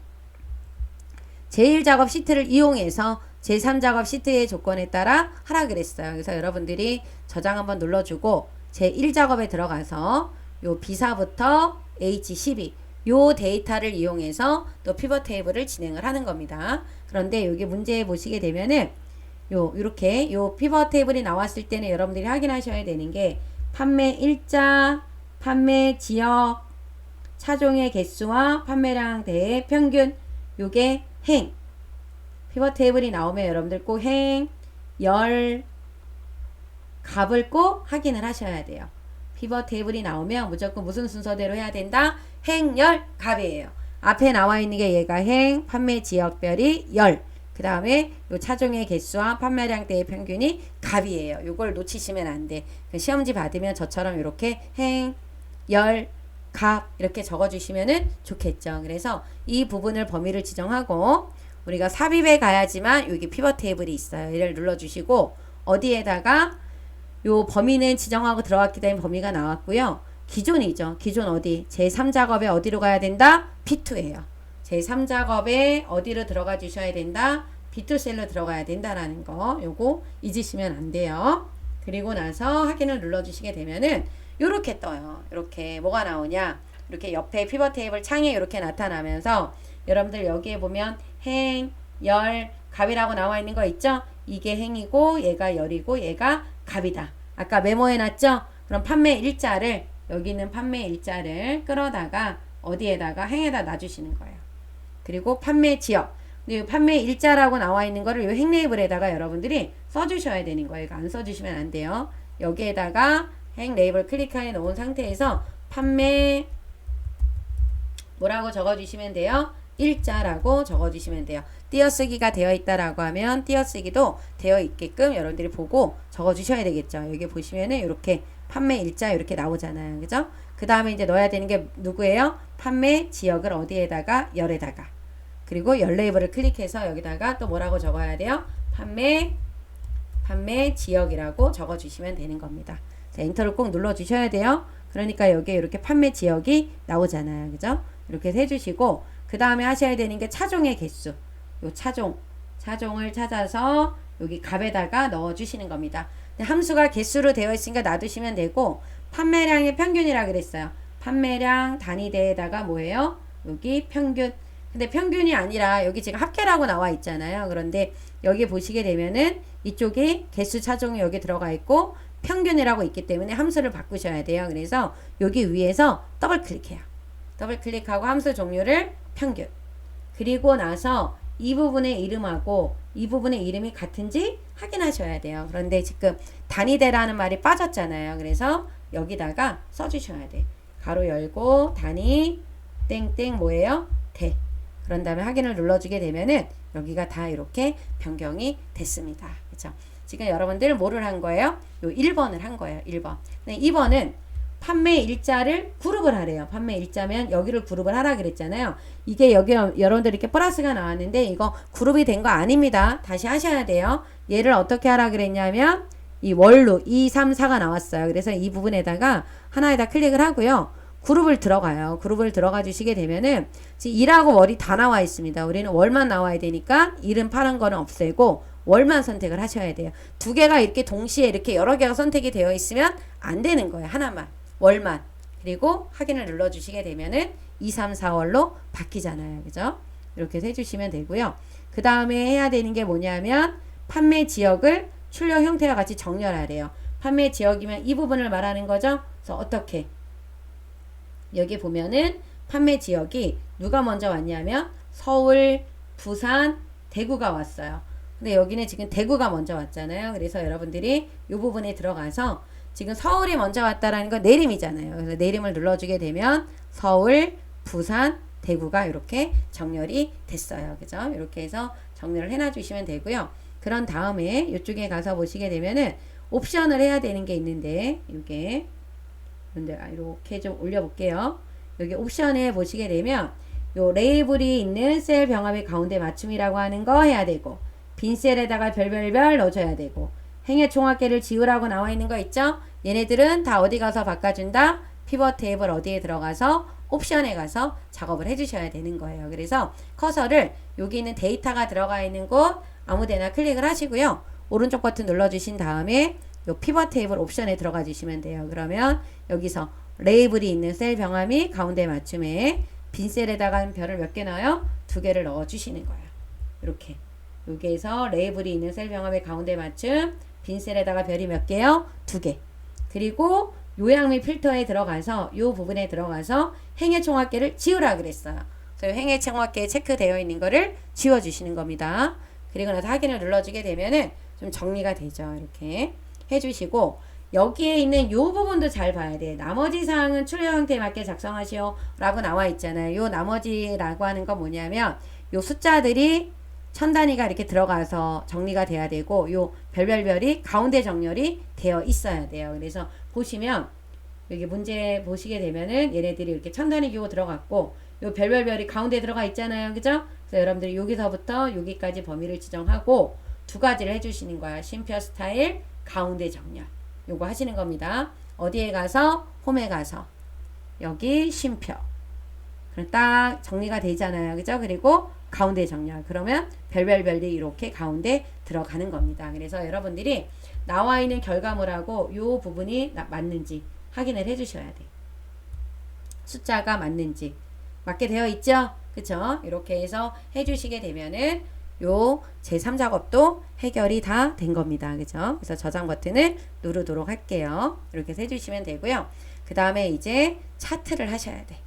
제1작업 시트를 이용해서 제3작업 시트의 조건에 따라 하라 그랬어요. 그래서 여러분들이 저장 한번 눌러주고 제1작업에 들어가서 요 B4부터 H12 요 데이터를 이용해서 또 피벗 테이블을 진행을 하는 겁니다. 그런데 여기 문제 보시게 되면은 요렇게 요 피벗 테이블이 나왔을 때는 여러분들이 확인하셔야 되는 게 판매 일자, 판매 지역, 차종의 개수와 판매량 대의 평균 요게 행 피벗 테이블이 나오면 여러분들 꼭 행, 열, 값을 꼭 확인을 하셔야 돼요. 피벗 테이블이 나오면 무조건 무슨 순서대로 해야 된다? 행, 열, 값이에요. 앞에 나와 있는 게 얘가 행, 판매 지역별이 열. 그 다음에 요 차종의 개수와 판매량 대의 평균이 값이에요. 요걸 놓치시면 안 돼. 시험지 받으면 저처럼 이렇게 행, 열, 값 이렇게 적어주시면은 좋겠죠. 그래서 이 부분을 범위를 지정하고 우리가 삽입에 가야지만 여기 피벗 테이블이 있어요. 얘를 눌러주시고 어디에다가 요 범위는 지정하고 들어갔기 때문에 범위가 나왔고요. 기존이죠. 기존 어디? 제3작업에 어디로 가야 된다? B2예요. 제3작업에 어디로 들어가 주셔야 된다? B2 셀로 들어가야 된다라는 거 요거 잊으시면 안 돼요. 그리고 나서 확인을 눌러주시게 되면은 요렇게 떠요. 이렇게 뭐가 나오냐? 이렇게 옆에 피벗 테이블 창에 이렇게 나타나면서 여러분들 여기에 보면 행, 열, 값이라고 나와 있는 거 있죠? 이게 행이고 얘가 열이고 얘가 값이다. 아까 메모해 놨죠? 그럼 판매 일자를 여기 있는 판매 일자를 끌어다가 어디에다가 행에다 놔주시는 거예요. 그리고 판매 지역. 근데 판매 일자라고 나와 있는 거를 이 행 레이블에다가 여러분들이 써주셔야 되는 거예요. 이거 안 써주시면 안 돼요. 여기에다가 행 레이블 클릭해 놓은 상태에서 판매 뭐라고 적어주시면 돼요? 일자라고 적어주시면 돼요. 띄어쓰기가 되어 있다라고 하면 띄어쓰기도 되어 있게끔 여러분들이 보고 적어주셔야 되겠죠. 여기 보시면은 이렇게 판매 일자 이렇게 나오잖아요. 그죠? 그 다음에 이제 넣어야 되는 게 누구예요? 판매 지역을 어디에다가 열에다가 그리고 열 레이블을 클릭해서 여기다가 또 뭐라고 적어야 돼요? 판매 지역이라고 적어주시면 되는 겁니다. 자, 엔터를 꼭 눌러주셔야 돼요. 그러니까 여기에 이렇게 판매 지역이 나오잖아요. 그죠? 이렇게 해주시고 그 다음에 하셔야 되는 게 차종의 개수. 요 차종을 찾아서 여기 값에다가 넣어주시는 겁니다. 함수가 개수로 되어 있으니까 놔두시면 되고 판매량의 평균이라 그랬어요. 판매량 단위대에다가 뭐예요? 여기 평균. 근데 평균이 아니라 여기 지금 합계라고 나와 있잖아요. 그런데 여기 보시게 되면은 이쪽에 개수 차종이 여기 들어가 있고 평균이라고 있기 때문에 함수를 바꾸셔야 돼요. 그래서 여기 위에서 더블 클릭해요. 더블 클릭하고 함수 종류를 평균. 그리고 나서 이 부분의 이름하고 이 부분의 이름이 같은지 확인하셔야 돼요. 그런데 지금 단위대라는 말이 빠졌잖아요. 그래서 여기다가 써주셔야 돼. 가로 열고 단위 땡땡 뭐예요? 대. 그런 다음에 확인을 눌러주게 되면은 여기가 다 이렇게 변경이 됐습니다. 그렇죠? 지금 여러분들 뭐를 한 거예요? 요 1번을 한 거예요. 1번. 2번은 판매 일자를 그룹을 하래요. 판매 일자면 여기를 그룹을 하라 그랬잖아요. 이게 여기 여러분들 이렇게 플러스가 나왔는데 이거 그룹이 된 거 아닙니다. 다시 하셔야 돼요. 얘를 어떻게 하라 그랬냐면 이 월로 2, 3, 4가 나왔어요. 그래서 이 부분에다가 하나에다 클릭을 하고요. 그룹을 들어가요. 그룹을 들어가 주시게 되면은 지금 1하고 월이 다 나와 있습니다. 우리는 월만 나와야 되니까 1은 파란 거는 없애고 월만 선택을 하셔야 돼요. 두 개가 이렇게 동시에 이렇게 여러 개가 선택이 되어 있으면 안 되는 거예요. 하나만. 월만. 그리고 확인을 눌러주시게 되면은 2, 3, 4월로 바뀌잖아요. 그죠? 이렇게 해주시면 되고요. 그 다음에 해야 되는 게 뭐냐면 판매 지역을 출력 형태와 같이 정렬하래요. 판매 지역이면 이 부분을 말하는 거죠. 그래서 어떻게? 여기 보면은 판매 지역이 누가 먼저 왔냐면 서울, 부산, 대구가 왔어요. 근데 여기는 지금 대구가 먼저 왔잖아요. 그래서 여러분들이 이 부분에 들어가서 지금 서울이 먼저 왔다라는 건 내림이잖아요. 그래서 내림을 눌러주게 되면 서울, 부산, 대구가 이렇게 정렬이 됐어요. 그죠? 이렇게 해서 정렬을 해놔 주시면 되고요. 그런 다음에 이쪽에 가서 보시게 되면은 옵션을 해야 되는 게 있는데 이게 이렇게 좀 올려볼게요. 여기 옵션에 보시게 되면 요 레이블이 있는 셀 병합의 가운데 맞춤이라고 하는 거 해야 되고, 빈 셀에다가 별별별 넣어줘야 되고, 행의 총합계를 지우라고 나와 있는 거 있죠? 얘네들은 다 어디 가서 바꿔준다? 피벗 테이블 어디에 들어가서 옵션에 가서 작업을 해주셔야 되는 거예요. 그래서 커서를 여기 있는 데이터가 들어가 있는 곳 아무데나 클릭을 하시고요. 오른쪽 버튼 눌러주신 다음에 요 피벗 테이블 옵션에 들어가 주시면 돼요. 그러면 여기서 레이블이 있는 셀 병합이 가운데 맞춤에 빈 셀에다가 별을 몇 개 넣어요? 2개를 넣어 주시는 거예요. 이렇게 여기에서 레이블이 있는 셀 병합의 가운데 맞춤 빈 셀에다가 별이 몇 개요? 2개. 그리고 요약 및 필터에 들어가서 요 부분에 들어가서 행의 총합계를 지우라 그랬어요. 그래서 행의 총합계에 체크되어 있는 거를 지워주시는 겁니다. 그리고 나서 확인을 눌러주게 되면은 좀 정리가 되죠. 이렇게 해주시고 여기에 있는 요 부분도 잘 봐야 돼. 나머지 사항은 출력 형태에 맞게 작성하시오 라고 나와 있잖아요. 요 나머지라고 하는 건 뭐냐면 요 숫자들이 천 단위가 이렇게 들어가서 정리가 돼야 되고 요 별별별이 가운데 정렬이 되어 있어야 돼요. 그래서 보시면 여기 문제 보시게 되면은 얘네들이 이렇게 천 단위 기호 들어갔고 요 별별별이 가운데 들어가 있잖아요. 그죠? 그래서 여러분들이 여기서부터 여기까지 범위를 지정하고 2가지를 해주시는 거야. 쉼표 스타일 가운데 정렬 요거 하시는 겁니다. 어디에 가서 홈에 가서 여기 쉼표 그럼 딱 정리가 되잖아요. 그죠? 그리고 가운데 정렬 그러면 별별별이 이렇게 가운데 들어가는 겁니다. 그래서 여러분들이 나와 있는 결과물하고 요 부분이 맞는지 확인을 해 주셔야 돼. 숫자가 맞는지 맞게 되어 있죠? 그쵸? 이렇게 해서 해 주시게 되면은 요 제3작업도 해결이 다 된 겁니다. 그죠? 그래서 저장 버튼을 누르도록 할게요. 이렇게 해서 해주시면 되고요. 그 다음에 이제 차트를 하셔야 돼.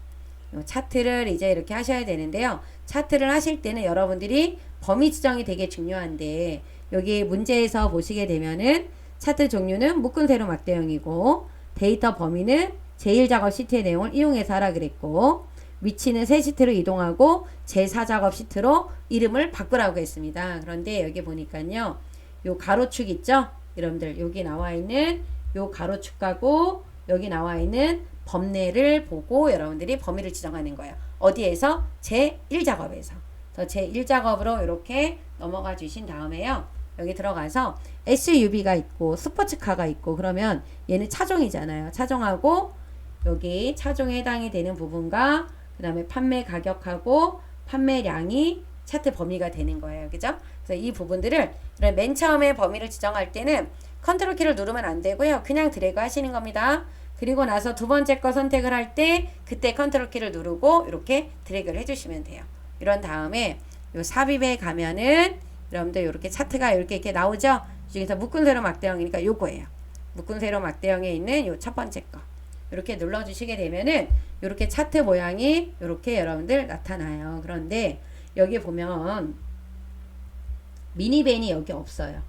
차트를 이제 이렇게 하셔야 되는데요. 차트를 하실 때는 여러분들이 범위 지정이 되게 중요한데 여기 문제에서 보시게 되면은 차트 종류는 묶은 세로 막대형이고 데이터 범위는 제1작업 시트의 내용을 이용해서 하라 그랬고 위치는 새 시트로 이동하고 제4작업 시트로 이름을 바꾸라고 했습니다. 그런데 여기 보니까요. 요 가로축 있죠? 여러분들 여기 나와 있는 요 가로축하고 여기 나와 있는 범례를 보고 여러분들이 범위를 지정하는 거예요. 어디에서? 제1작업에서. 제1작업으로 이렇게 넘어가 주신 다음에요. 여기 들어가서 SUV가 있고 스포츠카가 있고 그러면 얘는 차종이잖아요. 차종하고 여기 차종에 해당이 되는 부분과 그 다음에 판매 가격하고 판매량이 차트 범위가 되는 거예요. 그죠? 그래서 이 부분들을 맨 처음에 범위를 지정할 때는 컨트롤 키를 누르면 안 되고요. 그냥 드래그 하시는 겁니다. 그리고 나서 두 번째 거 선택을 할 때 그때 컨트롤 키를 누르고 이렇게 드래그를 해주시면 돼요. 이런 다음에 요 삽입에 가면은 여러분들 이렇게 차트가 이렇게 나오죠? 중에서 묶은 세로 막대형이니까 요거예요. 묶은 세로 막대형에 있는 요 첫 번째 거. 이렇게 눌러주시게 되면은 이렇게 차트 모양이 이렇게 여러분들 나타나요. 그런데 여기 보면 미니밴이 여기 없어요.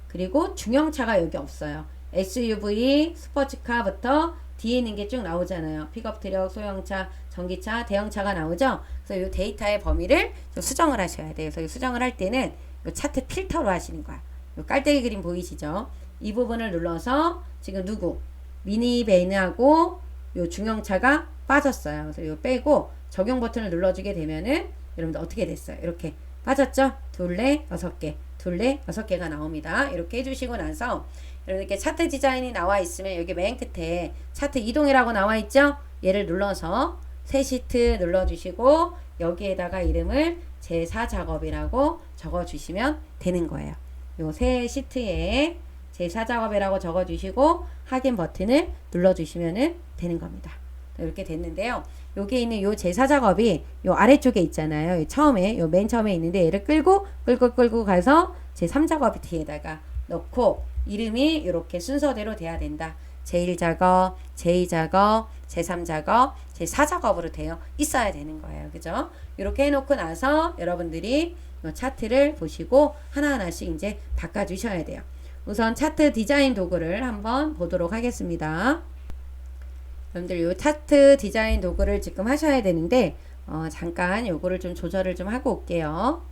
그리고 중형차가 여기 없어요. SUV, 스포츠카부터 뒤에 있는 게 쭉 나오잖아요. 픽업 트럭, 소형차, 전기차, 대형차가 나오죠. 그래서 이 데이터의 범위를 좀 수정을 하셔야 돼요. 그래서 수정을 할 때는 이 차트 필터로 하시는 거야. 이 깔때기 그림 보이시죠? 이 부분을 눌러서 지금 누구? 미니밴하고 요 중형차가 빠졌어요. 그래서 이거 빼고 적용 버튼을 눌러주게 되면은 여러분들 어떻게 됐어요? 이렇게 빠졌죠? 둘레 6개, 둘레 6개가 나옵니다. 이렇게 해주시고 나서 이렇게 차트 디자인이 나와 있으면 여기 맨 끝에 차트 이동이라고 나와 있죠? 얘를 눌러서 새 시트 눌러주시고 여기에다가 이름을 제4작업이라고 적어주시면 되는 거예요. 요 새 시트에 제4작업이라고 적어주시고 확인 버튼을 눌러주시면 되는 겁니다. 이렇게 됐는데요. 여기에 있는 요 제4작업이 요 아래쪽에 있잖아요. 처음에 요 맨 처음에 있는데 얘를 끌고 가서 제3작업 뒤에다가 넣고 이름이 이렇게 순서대로 돼야 된다. 제1작업, 제2작업, 제3작업, 제4작업으로 되어 있어야 되는 거예요. 그죠? 이렇게 해놓고 나서 여러분들이 이 차트를 보시고 하나하나씩 이제 바꿔주셔야 돼요. 우선 차트 디자인 도구를 한번 보도록 하겠습니다. 여러분들 이 차트 디자인 도구를 지금 하셔야 되는데 잠깐 요거를 좀 조절을 좀 하고 올게요.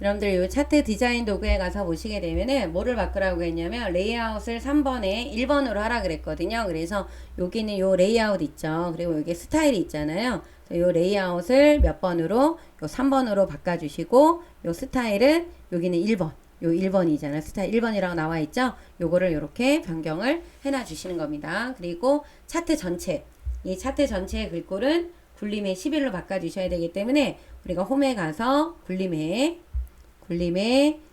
여러분들 이 차트 디자인 도구에 가서 보시게 되면은 뭐를 바꾸라고 했냐면 레이아웃을 3번에 1번으로 하라 그랬거든요. 그래서 여기는 요 레이아웃 있죠. 그리고 여기 스타일이 있잖아요. 요 레이아웃을 몇 번으로 요 3번으로 바꿔주시고 요 스타일은 여기는 1번 요 1번이잖아요. 스타일 1번이라고 나와 있죠. 요거를 이렇게 변경을 해놔 주시는 겁니다. 그리고 차트 전체 이 차트 전체의 글꼴은 굴림의 11로 바꿔주셔야 되기 때문에 우리가 홈에 가서 굴림의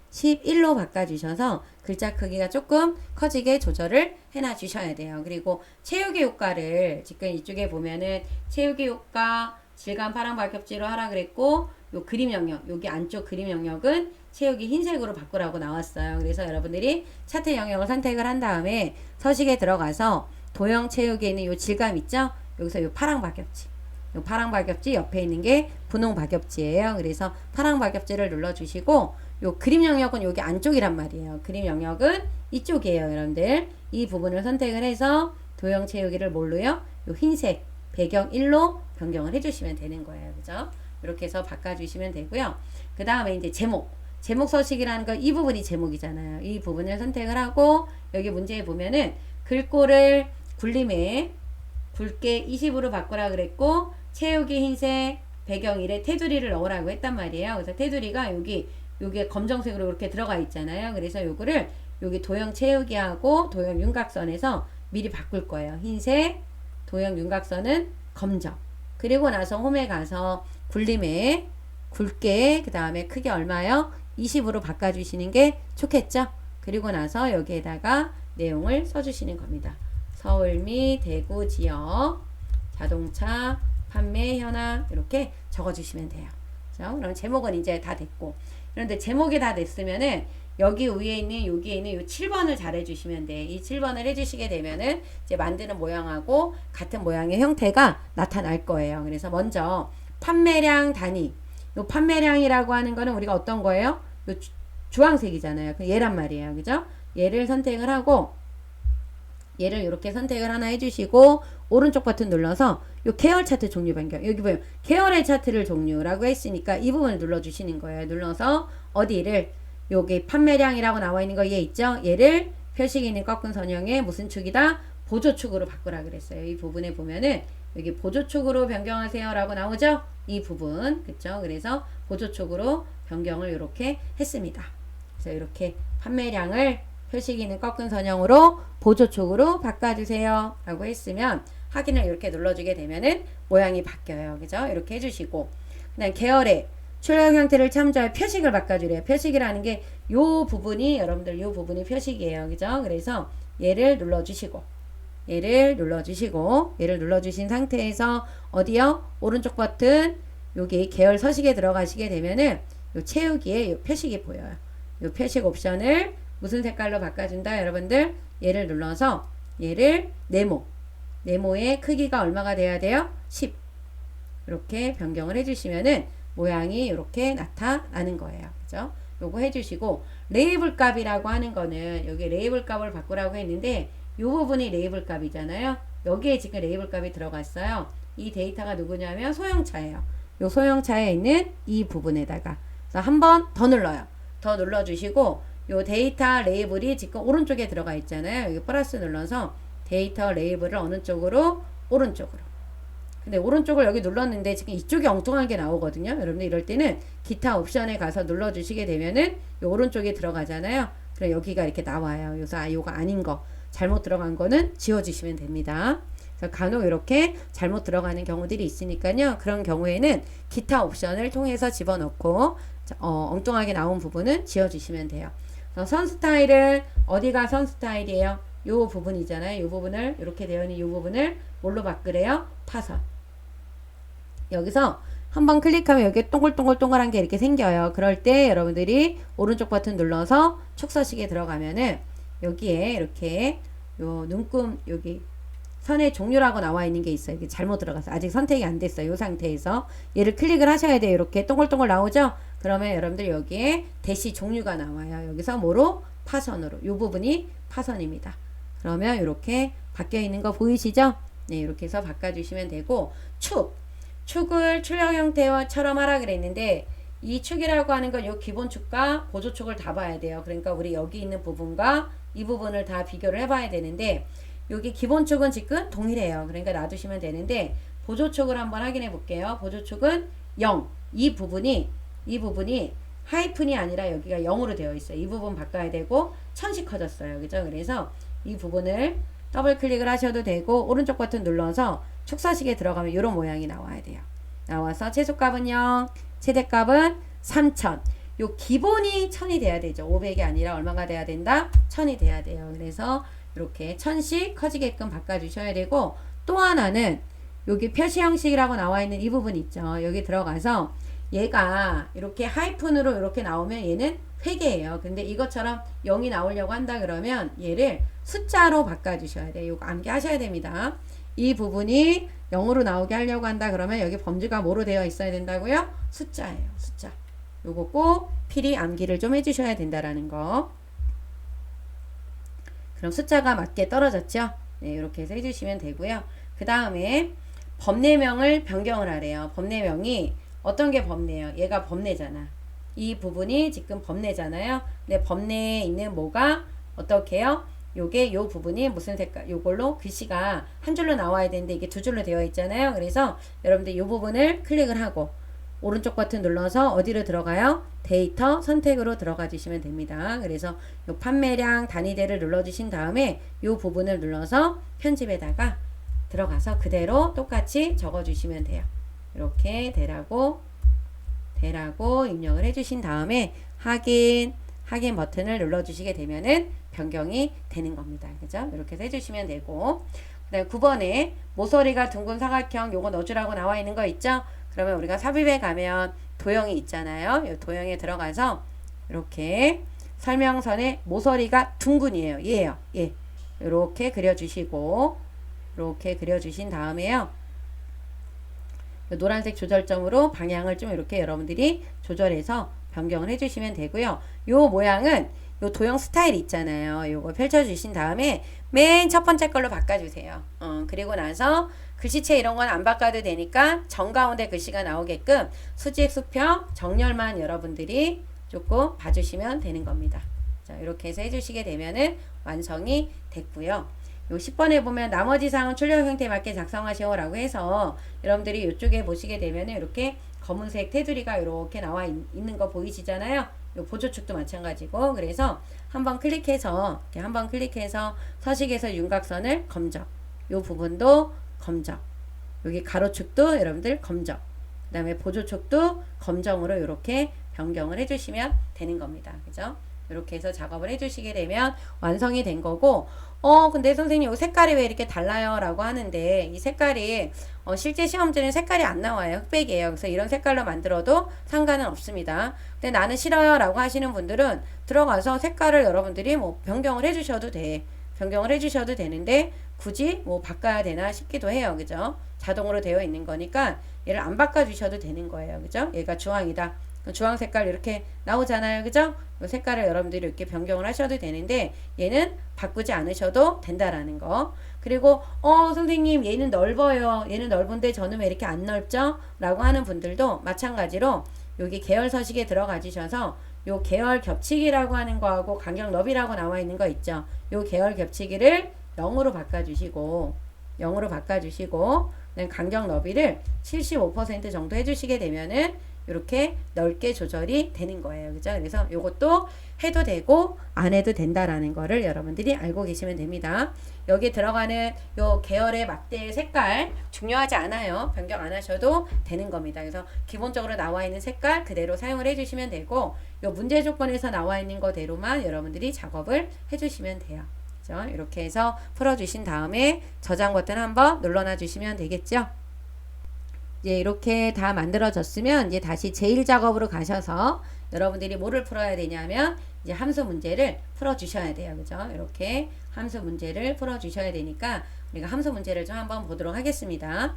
11로 바꿔주셔서 글자 크기가 조금 커지게 조절을 해놔 주셔야 돼요. 그리고 채우기 효과를 지금 이쪽에 보면은 채우기 효과 질감 파랑 박협지로 하라 그랬고 요 그림 영역 여기 안쪽 그림 영역은 채우기 흰색으로 바꾸라고 나왔어요. 그래서 여러분들이 차트 영역을 선택을 한 다음에 서식에 들어가서 도형 채우기에 있는 요 질감 있죠? 여기서 요 파랑 박협지 요 파랑 박협지 옆에 있는 게 분홍 박협지예요. 그래서 파랑 박협지를 눌러주시고 요 그림 영역은 여기 안쪽이란 말이에요. 그림 영역은 이쪽이에요. 여러분들 이 부분을 선택을 해서 도형 채우기를 뭘로요? 요 흰색 배경 1로 변경을 해주시면 되는 거예요. 그죠? 이렇게 해서 바꿔주시면 되고요. 그 다음에 이제 제목 서식이라는 거 이 부분이 제목이잖아요. 이 부분을 선택을 하고 여기 문제에 보면은 글꼴을 굴림에 굵게 20으로 바꾸라 그랬고 채우기 흰색 배경 1에 테두리를 넣으라고 했단 말이에요. 그래서 테두리가 여기에 검정색으로 이렇게 들어가 있잖아요. 그래서 요거를 여기 도형 채우기하고 도형 윤곽선에서 미리 바꿀 거예요. 흰색 도형 윤곽선은 검정. 그리고 나서 홈에 가서 굴림에 굵게 그 다음에 크기 얼마요? 20으로 바꿔주시는 게 좋겠죠. 그리고 나서 여기에다가 내용을 써주시는 겁니다. 서울 및 대구 지역 자동차 판매 현황 이렇게 적어주시면 돼요. 그렇죠? 그럼 제목은 이제 다 됐고 그런데 제목이 다 됐으면은 여기 위에 있는 여기에 있는 요 7번을 잘 해주시면 돼. 이 7번을 해주시게 되면은 이제 만드는 모양하고 같은 모양의 형태가 나타날 거예요. 그래서 먼저 판매량 단위. 요 판매량이라고 하는 거는 우리가 어떤 거예요? 요 주황색이잖아요. 얘란 말이에요. 그죠? 얘를 선택을 하고 얘를 이렇게 선택을 하나 해주시고 오른쪽 버튼 눌러서 요 계열 차트 종류 변경 여기 보면 계열의 차트를 종류라고 했으니까 이 부분을 눌러주시는 거예요. 눌러서 어디를 여기 판매량이라고 나와 있는 거 얘 있죠? 얘를 표식이 있는 꺾은 선형의 무슨 축이다? 보조축으로 바꾸라 그랬어요. 이 부분에 보면은 여기 보조축으로 변경하세요 라고 나오죠? 이 부분 그쵸? 그래서 보조축으로 변경을 이렇게 했습니다. 그래서 이렇게 판매량을 표식이 있는 꺾은 선형으로 보조축으로 바꿔주세요 라고 했으면 확인을 이렇게 눌러주게 되면은 모양이 바뀌어요. 그죠? 이렇게 해주시고 그 다음 계열의 출력 형태를 참조할 표식을 바꿔주래요. 표식이라는 게 요 부분이 여러분들 요 부분이 표식이에요. 그죠? 그래서 얘를 눌러주시고 얘를 눌러주신 상태에서 어디요? 오른쪽 버튼 여기 계열 서식에 들어가시게 되면은 요 채우기에 요 표식이 보여요. 요 표식 옵션을 무슨 색깔로 바꿔준다 여러분들? 얘를 눌러서 얘를 네모의 크기가 얼마가 돼야 돼요? 10 이렇게 변경을 해주시면은 모양이 이렇게 나타나는 거예요. 그죠? 요거 해주시고 레이블 값이라고 하는 거는 여기 레이블 값을 바꾸라고 했는데 요 부분이 레이블 값이잖아요. 여기에 지금 레이블 값이 들어갔어요. 이 데이터가 누구냐면 소형차예요. 요 소형차에 있는 이 부분에다가 그래서 한 번 더 눌러요. 더 눌러주시고 요 데이터 레이블이 지금 오른쪽에 들어가 있잖아요. 여기 플러스 눌러서 데이터 레이블을 어느 쪽으로? 오른쪽으로. 근데 오른쪽을 여기 눌렀는데 지금 이쪽이 엉뚱하게 나오거든요. 여러분들 이럴 때는 기타 옵션에 가서 눌러주시게 되면은 요 오른쪽에 들어가잖아요. 그럼 여기가 이렇게 나와요. 그래서 요거 아닌 거 잘못 들어간 거는 지워주시면 됩니다. 그래서 간혹 이렇게 잘못 들어가는 경우들이 있으니까요. 그런 경우에는 기타 옵션을 통해서 집어넣고 엉뚱하게 나온 부분은 지워주시면 돼요. 선 스타일은 어디가 선 스타일이에요? 요 부분이잖아요. 요 부분을 이렇게 되어 있는 요 부분을 뭘로 바꾸래요? 파선. 여기서 한번 클릭하면 여기 동글동글동글한 게 이렇게 생겨요. 그럴 때 여러분들이 오른쪽 버튼 눌러서 축서식에 들어가면은 여기에 이렇게 요 눈금 여기 선의 종류라고 나와 있는 게 있어요. 이게 잘못 들어가서 아직 선택이 안 됐어요. 이 상태에서 얘를 클릭을 하셔야 돼요. 이렇게 동글동글 나오죠? 그러면 여러분들 여기에 대시 종류가 나와요. 여기서 뭐로? 파선으로. 이 부분이 파선입니다. 그러면 이렇게 바뀌어 있는 거 보이시죠? 네, 이렇게 해서 바꿔주시면 되고 축을 출력 형태처럼 하라 그랬는데 이 축이라고 하는 건 요 기본축과 보조축을 다 봐야 돼요. 그러니까 우리 여기 있는 부분과 이 부분을 다 비교를 해봐야 되는데 여기 기본축은 지금 동일해요. 그러니까 놔두시면 되는데 보조축을 한번 확인해 볼게요. 보조축은 0. 이 부분이 하이픈이 아니라 여기가 0으로 되어 있어요. 이 부분 바꿔야 되고 1000씩 커졌어요. 그죠? 그래서 이 부분을 더블 클릭을 하셔도 되고 오른쪽 버튼 눌러서 축서식에 들어가면 이런 모양이 나와야 돼요. 나와서 최소값은 0, 최대값은 3000. 요 기본이 1000이 돼야 되죠. 500이 아니라 얼마가 돼야 된다? 1000이 돼야 돼요. 그래서 이렇게 1000씩 커지게끔 바꿔주셔야 되고 또 하나는 여기 표시 형식이라고 나와 있는 이 부분 있죠. 여기 들어가서 얘가 이렇게 하이픈으로 이렇게 나오면 얘는 회계예요. 근데 이것처럼 0이 나오려고 한다 그러면 얘를 숫자로 바꿔주셔야 돼요. 이거 암기하셔야 됩니다. 이 부분이 0으로 나오게 하려고 한다 그러면 여기 범주가 뭐로 되어 있어야 된다고요? 숫자예요. 숫자. 요거 꼭 필히 암기를 좀 해주셔야 된다라는 거. 그럼 숫자가 맞게 떨어졌죠? 네, 이렇게 해서 해주시면 되고요. 그 다음에 법내명을 변경을 하래요. 법내명이 어떤 게 법내예요? 얘가 법내잖아. 이 부분이 지금 법내잖아요. 근데 법내에 있는 뭐가 어떻게 해요? 요게 요 부분이 무슨 색깔? 요걸로 글씨가 한 줄로 나와야 되는데 이게 두 줄로 되어 있잖아요. 그래서 여러분들 요 부분을 클릭을 하고 오른쪽 버튼 눌러서 어디로 들어가요? 데이터 선택으로 들어가 주시면 됩니다. 그래서 요 판매량 단위대를 눌러 주신 다음에 요 부분을 눌러서 편집에다가 들어가서 그대로 똑같이 적어 주시면 돼요. 이렇게 대라고 입력을 해 주신 다음에 확인 버튼을 눌러 주시게 되면은 변경이 되는 겁니다. 그죠? 이렇게 해서 해주시면 되고 그다음에 9번에 모서리가 둥근 사각형 요거 넣어주라고 나와 있는 거 있죠? 그러면 우리가 삽입에 가면 도형이 있잖아요. 이 도형에 들어가서 이렇게 설명선에 모서리가 둥근이에요. 얘예요. 예. 이렇게 그려주시고 이렇게 그려주신 다음에요. 노란색 조절점으로 방향을 좀 이렇게 여러분들이 조절해서 변경을 해주시면 되고요. 요 모양은 요 도형 스타일 있잖아요. 요거 펼쳐주신 다음에 맨 첫 번째 걸로 바꿔주세요. 그리고 나서 글씨체 이런 건 안 바꿔도 되니까 정가운데 글씨가 나오게끔 수직, 수평, 정렬만 여러분들이 조금 봐주시면 되는 겁니다. 자, 이렇게 해서 해주시게 되면은 완성이 됐고요. 요 10번에 보면 나머지 사항은 출력 형태에 맞게 작성하시오라고 해서 여러분들이 이쪽에 보시게 되면은 이렇게 검은색 테두리가 이렇게 나와 있는 거 보이시잖아요. 요 보조축도 마찬가지고 그래서 한번 클릭해서 이렇게 한번 클릭해서 서식에서 윤곽선을 검적. 요 부분도 검적. 여기 가로축도 여러분들 검적. 그 다음에 보조축도 검정으로 이렇게 변경을 해주시면 되는 겁니다. 그죠? 이렇게 해서 작업을 해주시게 되면 완성이 된 거고 근데 선생님 이 색깔이 왜 이렇게 달라요? 라고 하는데 이 색깔이 실제 시험지는 색깔이 안 나와요. 흑백이에요. 그래서 이런 색깔로 만들어도 상관은 없습니다. 근데 나는 싫어요 라고 하시는 분들은 들어가서 색깔을 여러분들이 뭐 변경을 해주셔도 돼. 변경을 해주셔도 되는데 굳이 뭐 바꿔야 되나 싶기도 해요. 그죠? 자동으로 되어 있는 거니까 얘를 안 바꿔주셔도 되는 거예요. 그죠? 얘가 주황이다. 주황 색깔 이렇게 나오잖아요. 그죠? 이 색깔을 여러분들이 이렇게 변경을 하셔도 되는데 얘는 바꾸지 않으셔도 된다라는 거. 그리고 선생님 얘는 넓어요. 얘는 넓은데 저는 왜 이렇게 안 넓죠? 라고 하는 분들도 마찬가지로 여기 계열 서식에 들어가 주셔서 요 계열 겹치기라고 하는 거하고 간격 너비라고 나와 있는 거 있죠. 요 계열 겹치기를 0으로 바꿔주시고 간격 너비를 75% 정도 해주시게 되면은 이렇게 넓게 조절이 되는 거예요. 그죠? 그래서 이것도 해도 되고 안 해도 된다라는 거를 여러분들이 알고 계시면 됩니다. 여기 들어가는 요 계열의 막대 색깔 중요하지 않아요. 변경 안 하셔도 되는 겁니다. 그래서 기본적으로 나와 있는 색깔 그대로 사용을 해주시면 되고 요 문제 조건에서 나와 있는 거대로만 여러분들이 작업을 해주시면 돼요. 그죠? 이렇게 해서 풀어주신 다음에 저장 버튼 한번 눌러놔 주시면 되겠죠? 이제 이렇게 다 만들어졌으면 이제 다시 제1 작업으로 가셔서 여러분들이 뭐를 풀어야 되냐면 이제 함수 문제를 풀어 주셔야 돼요. 그죠? 이렇게 함수 문제를 풀어 주셔야 되니까 우리가 함수 문제를 좀 한번 보도록 하겠습니다.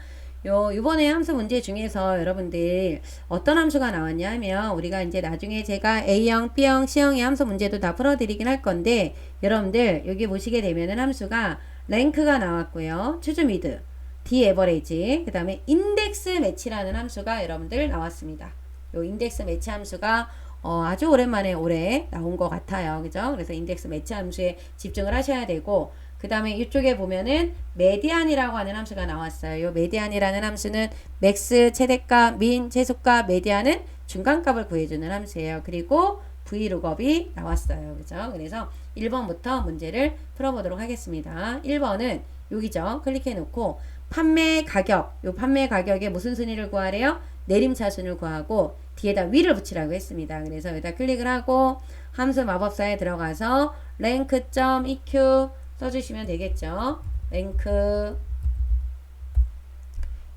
이번에 함수 문제 중에서 여러분들 어떤 함수가 나왔냐 하면 우리가 이제 나중에 제가 A형, B형, C형의 함수 문제도 다 풀어 드리긴 할 건데 여러분들 여기 보시게 되면은 함수가 랭크가 나왔고요. 추즈 미드 D 에버리지, 그 다음에 인덱스 매치라는 함수가 여러분들 나왔습니다. 요 인덱스 매치 함수가 아주 오랜만에 올해 나온 것 같아요. 그죠? 그래서 인덱스 매치 함수에 집중을 하셔야 되고, 그 다음에 이쪽에 보면은 메디안이라고 하는 함수가 나왔어요. 요 메디안이라는 함수는 맥스 최대값, 민 최소값, 메디안은 중간값을 구해주는 함수예요. 그리고 vlookup이 나왔어요. 그죠? 그래서 1번부터 문제를 풀어보도록 하겠습니다. 1번은 여기죠. 클릭해 놓고 판매 가격, 요 판매 가격에 무슨 순위를 구하래요? 내림차순을 구하고 뒤에다 위를 붙이라고 했습니다. 그래서 여기다 클릭을 하고 함수 마법사에 들어가서 rank.eq 써주시면 되겠죠.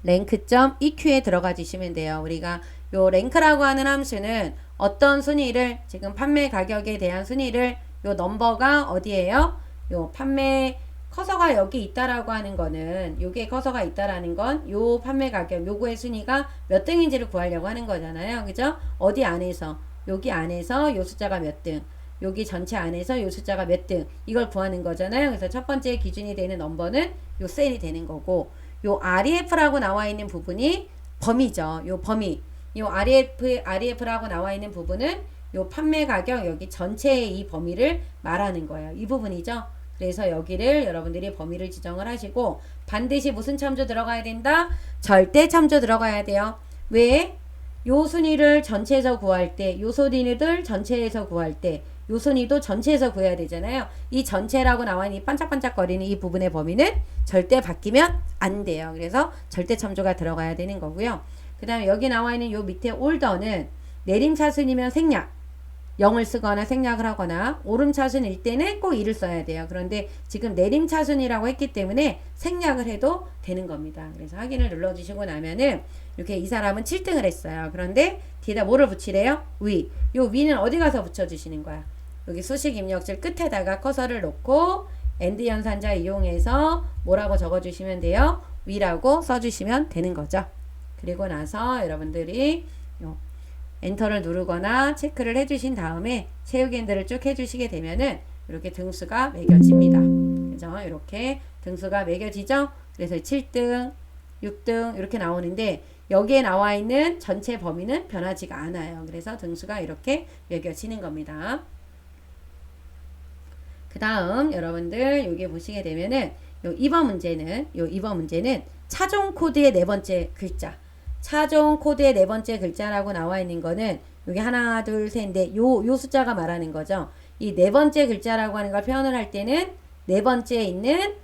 rank.eq에 들어가 주시면 돼요. 우리가 요 랭크라고 하는 함수는 어떤 순위를, 지금 판매 가격에 대한 순위를, 요 넘버가 어디에요? 요 판매 커서가 여기 있다라고 하는 거는, 요게 커서가 있다라는 건 요 판매 가격, 요거의 순위가 몇 등인지를 구하려고 하는 거잖아요. 그죠? 어디 안에서, 여기 안에서 요 숫자가 몇 등, 여기 전체 안에서 요 숫자가 몇 등, 이걸 구하는 거잖아요. 그래서 첫 번째 기준이 되는 넘버는 요 셀이 되는 거고, 요 REF라고 나와 있는 부분이 범위죠. 요 범위. 요 REF라고 나와 있는 부분은 요 판매 가격 여기 전체의 이 범위를 말하는 거예요. 이 부분이죠. 그래서 여기를 여러분들이 범위를 지정을 하시고, 반드시 무슨 참조 들어가야 된다? 절대 참조 들어가야 돼요. 왜? 요 순위를 전체에서 구할 때, 요 순위들 전체에서 구할 때, 요 순위도 전체에서 구해야 되잖아요. 이 전체라고 나와 있는 이 반짝반짝거리는 이 부분의 범위는 절대 바뀌면 안 돼요. 그래서 절대 참조가 들어가야 되는 거고요. 그 다음에 여기 나와 있는 요 밑에 올더는 내림차순이면 생략, 0을 쓰거나 생략을 하거나, 오름차순일 때는 꼭 2를 써야 돼요. 그런데 지금 내림차순이라고 했기 때문에 생략을 해도 되는 겁니다. 그래서 확인을 눌러주시고 나면은 이렇게 이 사람은 7등을 했어요. 그런데 뒤에다 뭐를 붙이래요? 위. 요 위는 어디 가서 붙여주시는 거야? 여기 수식 입력줄 끝에다가 커서를 놓고 엔드 연산자 이용해서 뭐라고 적어주시면 돼요? 위라고 써주시면 되는 거죠. 그리고 나서 여러분들이 엔터를 누르거나 체크를 해주신 다음에 채우기 엔드를 쭉 해주시게 되면은 이렇게 등수가 매겨집니다. 그죠? 이렇게 등수가 매겨지죠? 그래서 7등, 6등 이렇게 나오는데 여기에 나와 있는 전체 범위는 변하지가 않아요. 그래서 등수가 이렇게 매겨지는 겁니다. 그 다음 여러분들 여기 보시게 되면은 요 2번 문제는 차종 코드의 네 번째 글자. 차종 코드의 네 번째 글자라고 나와 있는 거는 여기 하나, 둘, 셋인데 요 숫자가 말하는 거죠. 이 네 번째 글자라고 하는 걸 표현을 할 때는 네 번째에 있는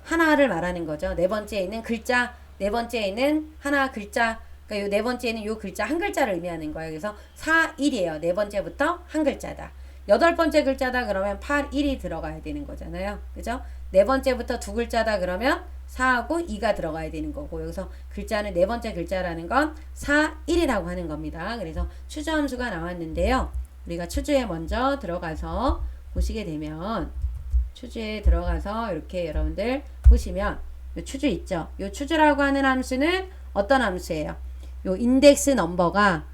하나를 말하는 거죠. 네 번째에 있는 글자, 네 번째에 있는 하나 글자. 그러니까 요 네 번째에는 요 글자 한 글자를 의미하는 거예요. 그래서 4, 1이에요. 네 번째부터 한 글자다. 여덟 번째 글자다 그러면 8, 1이 들어가야 되는 거잖아요. 그죠? 네 번째부터 두 글자다 그러면 4하고 2가 들어가야 되는 거고, 여기서 글자는 네 번째 글자라는 건 4, 1이라고 하는 겁니다. 그래서 추주 함수가 나왔는데요. 우리가 추주에 먼저 들어가서 보시게 되면, 추주에 들어가서 이렇게 여러분들 보시면 요 추주 있죠. 요 추주라고 하는 함수는 어떤 함수예요? 요 인덱스 넘버가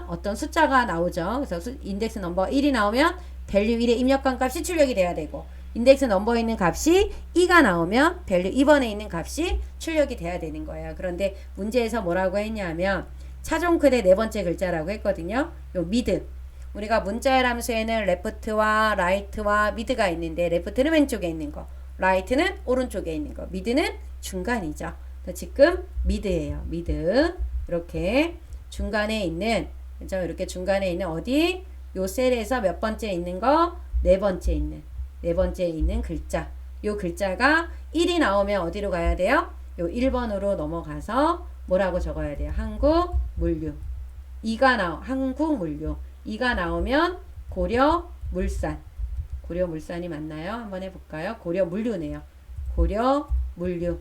어떤 숫자가 나오죠. 그래서 인덱스 넘버 1이 나오면 밸류 1의 입력한 값이 출력이 돼야 되고, 인덱스 넘버에 있는 값이 2가 나오면 밸류 2번에 있는 값이 출력이 돼야 되는 거예요. 그런데 문제에서 뭐라고 했냐면 차종 코드의 네 번째 글자라고 했거든요. 요 미드. 우리가 문자열 함수에는 레프트와 라이트와 미드가 있는데, 레프트는 왼쪽에 있는 거, 라이트는 오른쪽에 있는 거, 미드는 중간이죠. 지금 미드예요. 미드. 이렇게 중간에 있는, 그죠? 이렇게 중간에 있는 어디? 요 셀에서 몇 번째 있는 거? 네 번째 있는 글자. 요 글자가 1이 나오면 어디로 가야 돼요? 요 1번으로 넘어가서 뭐라고 적어야 돼요? 한국 물류. 한국 물류. 2가 나오면 고려 물산. 고려 물산이 맞나요? 한번 해볼까요? 고려 물류네요. 고려 물류.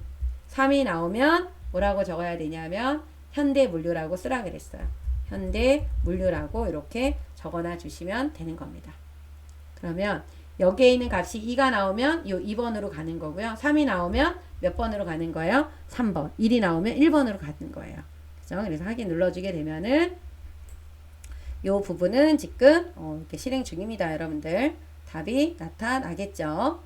3이 나오면 뭐라고 적어야 되냐면 현대 물류라고 쓰라 그랬어요. 현대 물류라고 이렇게 적어놔 주시면 되는 겁니다. 그러면 여기에 있는 값이 2가 나오면 요 2번으로 가는 거고요. 3이 나오면 몇 번으로 가는 거예요? 3번. 1이 나오면 1번으로 가는 거예요. 그죠? 그래서 확인 눌러주게 되면은 요 부분은 지금 이렇게 실행 중입니다. 여러분들 답이 나타나겠죠.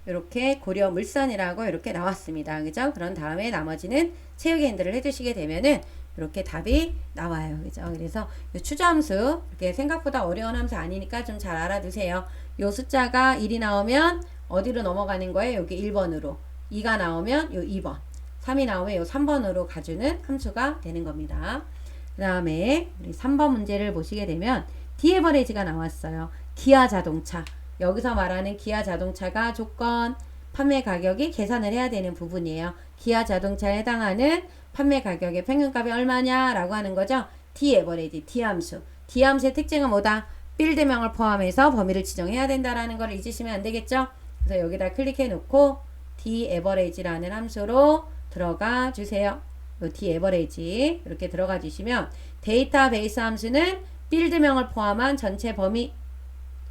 이렇게 고려 물산이라고 이렇게 나왔습니다. 그죠? 그런 다음에 나머지는 채우기 핸들을 해주시게 되면은 이렇게 답이 나와요. 그죠? 그래서 이 추저함수, 이렇게 생각보다 어려운 함수 아니니까 좀 잘 알아두세요. 요 숫자가 1이 나오면 어디로 넘어가는 거예요? 여기 1번으로. 2가 나오면 요 2번. 3이 나오면 요 3번으로 가주는 함수가 되는 겁니다. 그 다음에 우리 3번 문제를 보시게 되면 디에버레이지가 나왔어요. 기아 자동차. 여기서 말하는 기아 자동차가 조건, 판매 가격이 계산을 해야 되는 부분이에요. 기아 자동차에 해당하는 판매 가격의 평균값이 얼마냐 라고 하는 거죠. 디에버레이지, D함수. D함수의 특징은 뭐다? 필드명을 포함해서 범위를 지정해야 된다라는 걸 잊으시면 안 되겠죠. 그래서 여기다 클릭해 놓고 Daverage라는 함수로 들어가 주세요. 요 Daverage 이렇게 들어가 주시면 데이터베이스 함수는 필드명을 포함한 전체 범위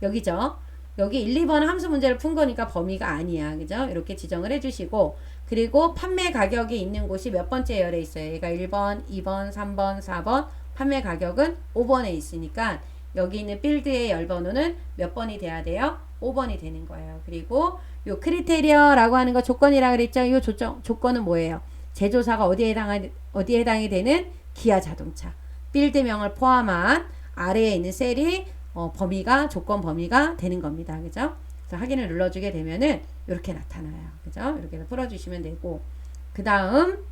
여기죠. 여기 1, 2번 함수 문제를 푼 거니까 범위가 아니야. 그죠? 이렇게 지정을 해주시고 그리고 판매 가격이 있는 곳이 몇 번째 열에 있어요. 얘가 1번, 2번, 3번, 4번 판매 가격은 5번에 있으니까 여기 있는 필드의 열번호는 몇 번이 돼야 돼요? 5번이 되는 거예요. 그리고 요 크리테리어라고 하는 거 조건이라 그랬죠? 요 조건은 뭐예요? 제조사가 어디에 해당이 되는 기아 자동차. 필드명을 포함한 아래에 있는 셀이 범위가 조건 범위가 되는 겁니다. 그죠? 그래서 확인을 눌러주게 되면은 이렇게 나타나요. 그죠? 이렇게 해서 풀어주시면 되고 그 다음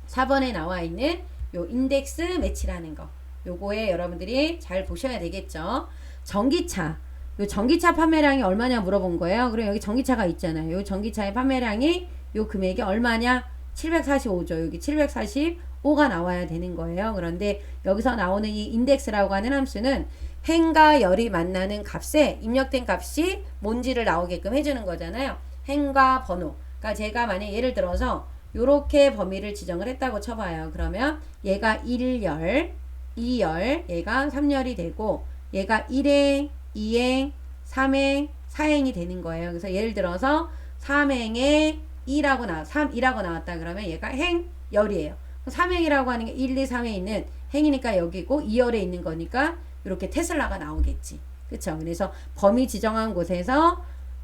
4번에 나와 있는 요 인덱스 매치라는 거 요거에 여러분들이 잘 보셔야 되겠죠. 전기차 요 전기차 판매량이 얼마냐 물어본 거예요. 그럼 여기 전기차가 있잖아요. 요 전기차의 판매량이 요 금액이 얼마냐 745죠. 여기 745가 나와야 되는 거예요. 그런데 여기서 나오는 이 인덱스라고 하는 함수는 행과 열이 만나는 값에 입력된 값이 뭔지를 나오게끔 해주는 거잖아요. 행과 번호. 그러니까 제가 만약 예를 들어서 요렇게 범위를 지정을 했다고 쳐봐요. 그러면 얘가 1열, 2열, 얘가 3열이 되고 얘가 1행, 2행, 3행, 4행이 되는 거예요. 그래서 예를 들어서 3행에 3이라고 나왔다 그러면 얘가 행열이에요. 3행이라고 하는 게 1, 2, 3에 있는 행이니까 여기고 2열에 있는 거니까 이렇게 테슬라가 나오겠지. 그쵸? 그래서 범위 지정한 곳에서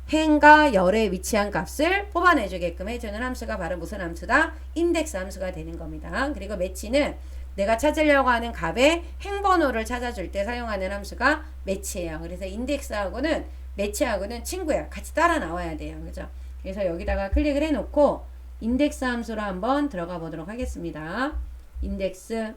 행과 열에 위치한 값을 뽑아내주게끔 해주는 함수가 바로 무슨 함수다? 인덱스 함수가 되는 겁니다. 그리고 매치는 내가 찾으려고 하는 값의 행번호를 찾아줄 때 사용하는 함수가 매치예요. 그래서 인덱스하고는 매치하고는 친구야. 같이 따라 나와야 돼요. 그죠? 그래서 여기다가 클릭을 해놓고 인덱스 함수로 한번 들어가 보도록 하겠습니다. 인덱스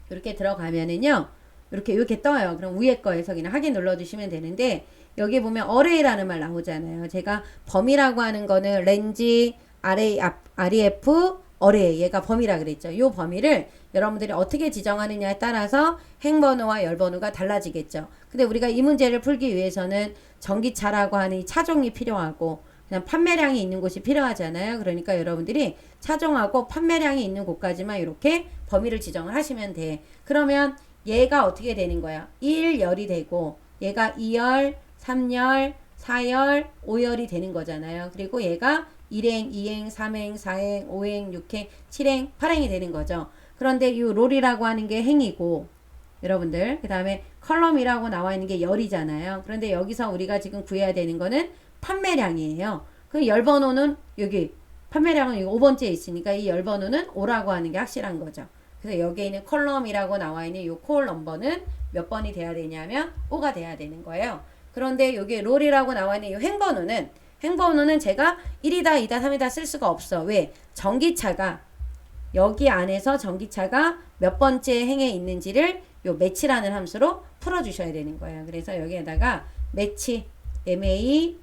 이렇게 들어가면은요. 이렇게 떠요. 그럼 위에 거에서 그냥 확인 눌러주시면 되는데 여기 보면 array라는 말 나오잖아요. 제가 범위라고 하는 거는 range, ref, array 얘가 범위라 그랬죠. 이 범위를 여러분들이 어떻게 지정하느냐에 따라서 행번호와 열번호가 달라지겠죠. 근데 우리가 이 문제를 풀기 위해서는 전기차라고 하는 이 차종이 필요하고 그냥 판매량이 있는 곳이 필요하잖아요. 그러니까 여러분들이 차종하고 판매량이 있는 곳까지만 이렇게 범위를 지정을 하시면 돼. 그러면 얘가 어떻게 되는 거야? 1열이 되고 얘가 2열, 3열, 4열, 5열이 되는 거잖아요. 그리고 얘가 1행, 2행, 3행, 4행, 5행, 6행, 7행, 8행이 되는 거죠. 그런데 이 롤이라고 하는 게 행이고 여러분들 그 다음에 컬럼이라고 나와 있는 게 열이잖아요. 그런데 여기서 우리가 지금 구해야 되는 거는 판매량이에요. 그 열번호는 여기 판매량은 여기 5번째에 있으니까 이 열번호는 5라고 하는 게 확실한 거죠. 그래서 여기에 있는 컬럼이라고 나와 있는 이 콜 넘버는 몇 번이 돼야 되냐면 5가 돼야 되는 거예요. 그런데 여기 롤이라고 나와 있는 이 행번호는 제가 1이다, 2다, 3이다 쓸 수가 없어. 왜? 전기차가 여기 안에서 전기차가 몇 번째 행에 있는지를 요 매치라는 함수로 풀어주셔야 되는 거예요. 그래서 여기에다가 매치 match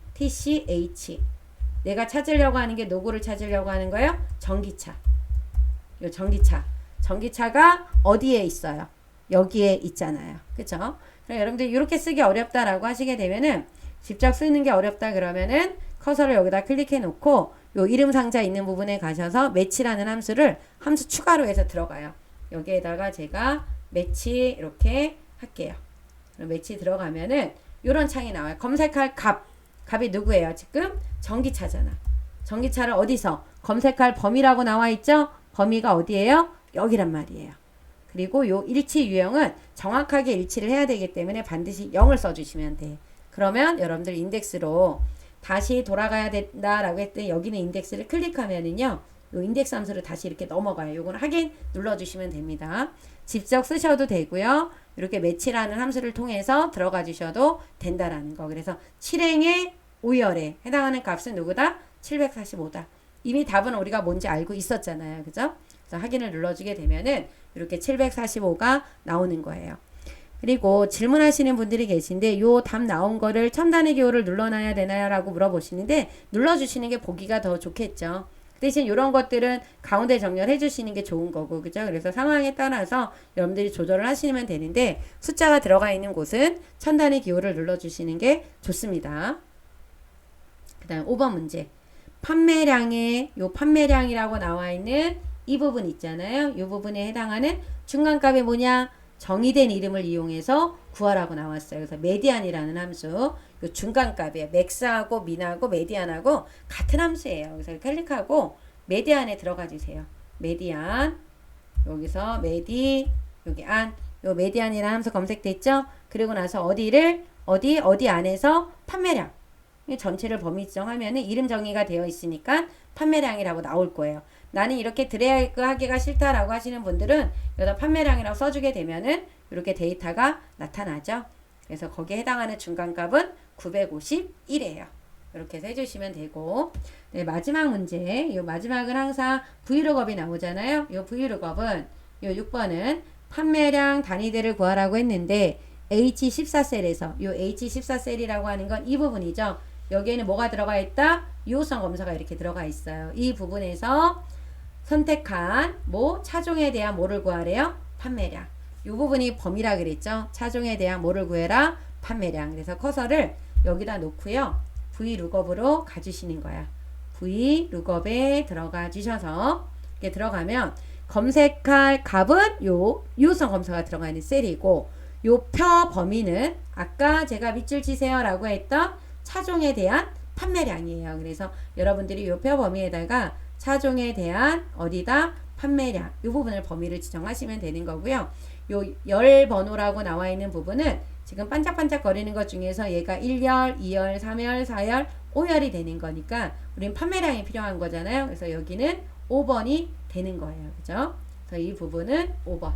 내가 찾으려고 하는 게 누구를 찾으려고 하는 거예요? 전기차. 요 전기차가 어디에 있어요? 여기에 있잖아요. 그쵸? 그럼 여러분들 이렇게 쓰기 어렵다라고 하시게 되면은 직접 쓰는 게 어렵다 그러면은 커서를 여기다 클릭해 놓고 요 이름 상자 있는 부분에 가셔서 매치라는 함수 추가로 해서 들어가요. 여기에다가 제가 매치 이렇게 할게요. 그럼 매치 들어가면은 요런 창이 나와요. 검색할 값이 누구예요? 지금 전기차잖아. 전기차를 어디서 검색할 범위라고 나와 있죠? 범위가 어디예요? 여기란 말이에요. 그리고 요 일치 유형은 정확하게 일치를 해야 되기 때문에 반드시 0을 써주시면 돼. 그러면 여러분들 인덱스로 다시 돌아가야 된다라고 했더니 여기는 인덱스를 클릭하면은요. 요 인덱스 함수를 다시 이렇게 넘어가요. 요건 확인 눌러주시면 됩니다. 직접 쓰셔도 되고요. 이렇게 매치라는 함수를 통해서 들어가 주셔도 된다라는 거. 그래서 7행의 5열에 해당하는 값은 누구다? 745다. 이미 답은 우리가 뭔지 알고 있었잖아요. 그죠? 그래서 확인을 눌러주게 되면은 이렇게 745가 나오는 거예요. 그리고 질문하시는 분들이 계신데 요 답 나온 거를 첨단의 기호를 눌러놔야 되나요? 라고 물어보시는데 눌러주시는 게 보기가 더 좋겠죠. 대신 이런 것들은 가운데 정렬해 주시는 게 좋은 거고, 그죠? 그래서 상황에 따라서 여러분들이 조절을 하시면 되는데 숫자가 들어가 있는 곳은 첨단의 기호를 눌러주시는 게 좋습니다. 그 다음 5번 문제. 판매량에 요 판매량이라고 나와 있는 이 부분 있잖아요. 이 부분에 해당하는 중간값이 뭐냐? 정의된 이름을 이용해서 구하라고 나왔어요. 그래서 메디안이라는 함수, 요 중간값이에요. 맥스하고 민하고 메디안하고 같은 함수예요. 그래서 클릭하고 메디안에 들어가 주세요. 메디안, 여기서 메디, 여기 안, 요 메디안이라는 함수 검색됐죠? 그리고 나서 어디 안에서 판매량, 전체를 범위 지정하면은 이름 정의가 되어 있으니까 판매량이라고 나올 거예요. 나는 이렇게 드래그 하기가 싫다라고 하시는 분들은 여기다 판매량이라고 써주게 되면은 이렇게 데이터가 나타나죠. 그래서 거기에 해당하는 중간값은 951이에요. 이렇게 해서 해주시면 되고, 네, 마지막 문제. 이 마지막은 항상 브이룩업이 나오잖아요. 이 브이룩업은 이 6번은 판매량 단위들을 구하라고 했는데 H14셀에서 이 H14셀이라고 하는 건 이 부분이죠. 여기에는 뭐가 들어가 있다? 유효성 검사가 이렇게 들어가 있어요. 이 부분에서 선택한 차종에 대한 뭐를 구하래요? 판매량. 이 부분이 범위라 그랬죠. 차종에 대한 뭐를 구해라? 판매량. 그래서 커서를 여기다 놓고요. V룩업으로 가주시는 거야. V룩업에 들어가 주셔서 이렇게 들어가면 검색할 값은 요 유효성 검사가 들어가 있는 셀이고, 요 표 범위는 아까 제가 밑줄 치세요 라고 했던 차종에 대한 판매량이에요. 그래서 여러분들이 요 표 범위에다가 차종에 대한 어디다 판매량 이 부분을 범위를 지정하시면 되는 거고요. 요 열 번호라고 나와 있는 부분은 지금 반짝반짝 거리는 것 중에서 얘가 1열, 2열, 3열, 4열, 5열이 되는 거니까 우린 판매량이 필요한 거잖아요. 그래서 여기는 5번이 되는 거예요. 그죠? 그래서 이 부분은 5번.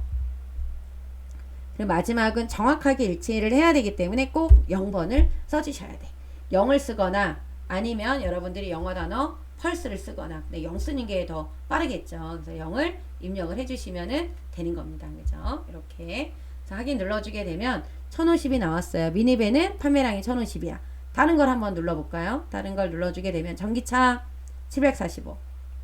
그리고 마지막은 정확하게 일치를 해야 되기 때문에 꼭 0번을 써주셔야 돼. 0을 쓰거나 아니면 여러분들이 영어 단어 펄스를 쓰거나, 근데 0 쓰는 게 더 빠르겠죠. 그래서 0을 입력을 해주시면 되는 겁니다. 그죠? 이렇게. 자, 확인 눌러주게 되면 1050이 나왔어요. 미니밴은 판매량이 1050이야. 다른 걸 한번 눌러볼까요? 다른 걸 눌러주게 되면 전기차 745,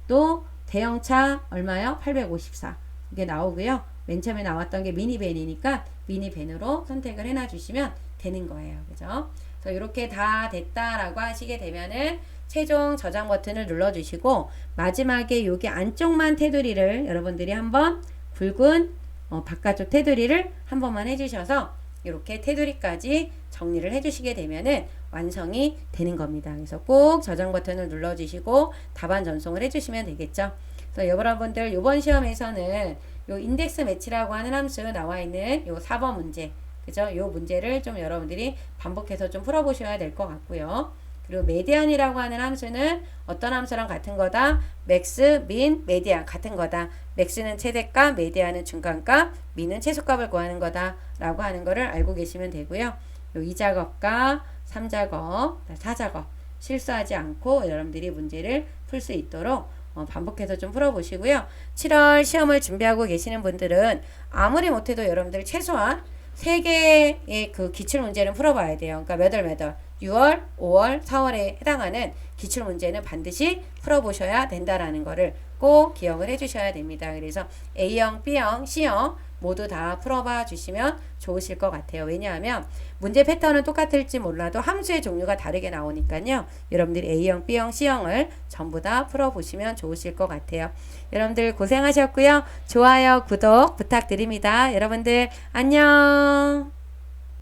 또 대형차 얼마요? 854. 이게 나오고요. 맨 처음에 나왔던 게 미니밴이니까 미니밴으로 선택을 해놔 주시면 되는 거예요. 그죠? 그래서 이렇게 다 됐다라고 하시게 되면은 최종 저장 버튼을 눌러주시고 마지막에 여기 안쪽만 테두리를 여러분들이 한번 굵은 바깥쪽 테두리를 한 번만 해주셔서 이렇게 테두리까지 정리를 해주시게 되면은 완성이 되는 겁니다. 그래서 꼭 저장 버튼을 눌러주시고 답안 전송을 해주시면 되겠죠. 그래서 여러분들 이번 시험에서는 요 인덱스 매치라고 하는 함수 나와 있는 요 4번 문제, 그죠? 요 문제를 좀 여러분들이 반복해서 좀 풀어보셔야 될 것 같고요. 그리고 메디안이라고 하는 함수는 어떤 함수랑 같은 거다? 맥스, 민, 메디안 같은 거다. 맥스는 최대값, 메디안은 중간값, 민은 최소값을 구하는 거다 라고 하는 거를 알고 계시면 되고요. 요 2작업과 3작업, 4작업 실수하지 않고 여러분들이 문제를 풀 수 있도록 반복해서 좀 풀어보시고요. 7월 시험을 준비하고 계시는 분들은 아무리 못해도 여러분들 최소한 3개의 그 기출문제는 풀어봐야 돼요. 그러니까 몇 월? 6월, 5월, 4월에 해당하는 기출문제는 반드시 풀어보셔야 된다라는 거를 꼭 기억을 해주셔야 됩니다. 그래서 A형, B형, C형 모두 다 풀어봐 주시면 좋으실 것 같아요. 왜냐하면 문제 패턴은 똑같을지 몰라도 함수의 종류가 다르게 나오니까요. 여러분들이 A형, B형, C형을 전부 다 풀어보시면 좋으실 것 같아요. 여러분들 고생하셨고요. 좋아요, 구독 부탁드립니다. 여러분들 안녕.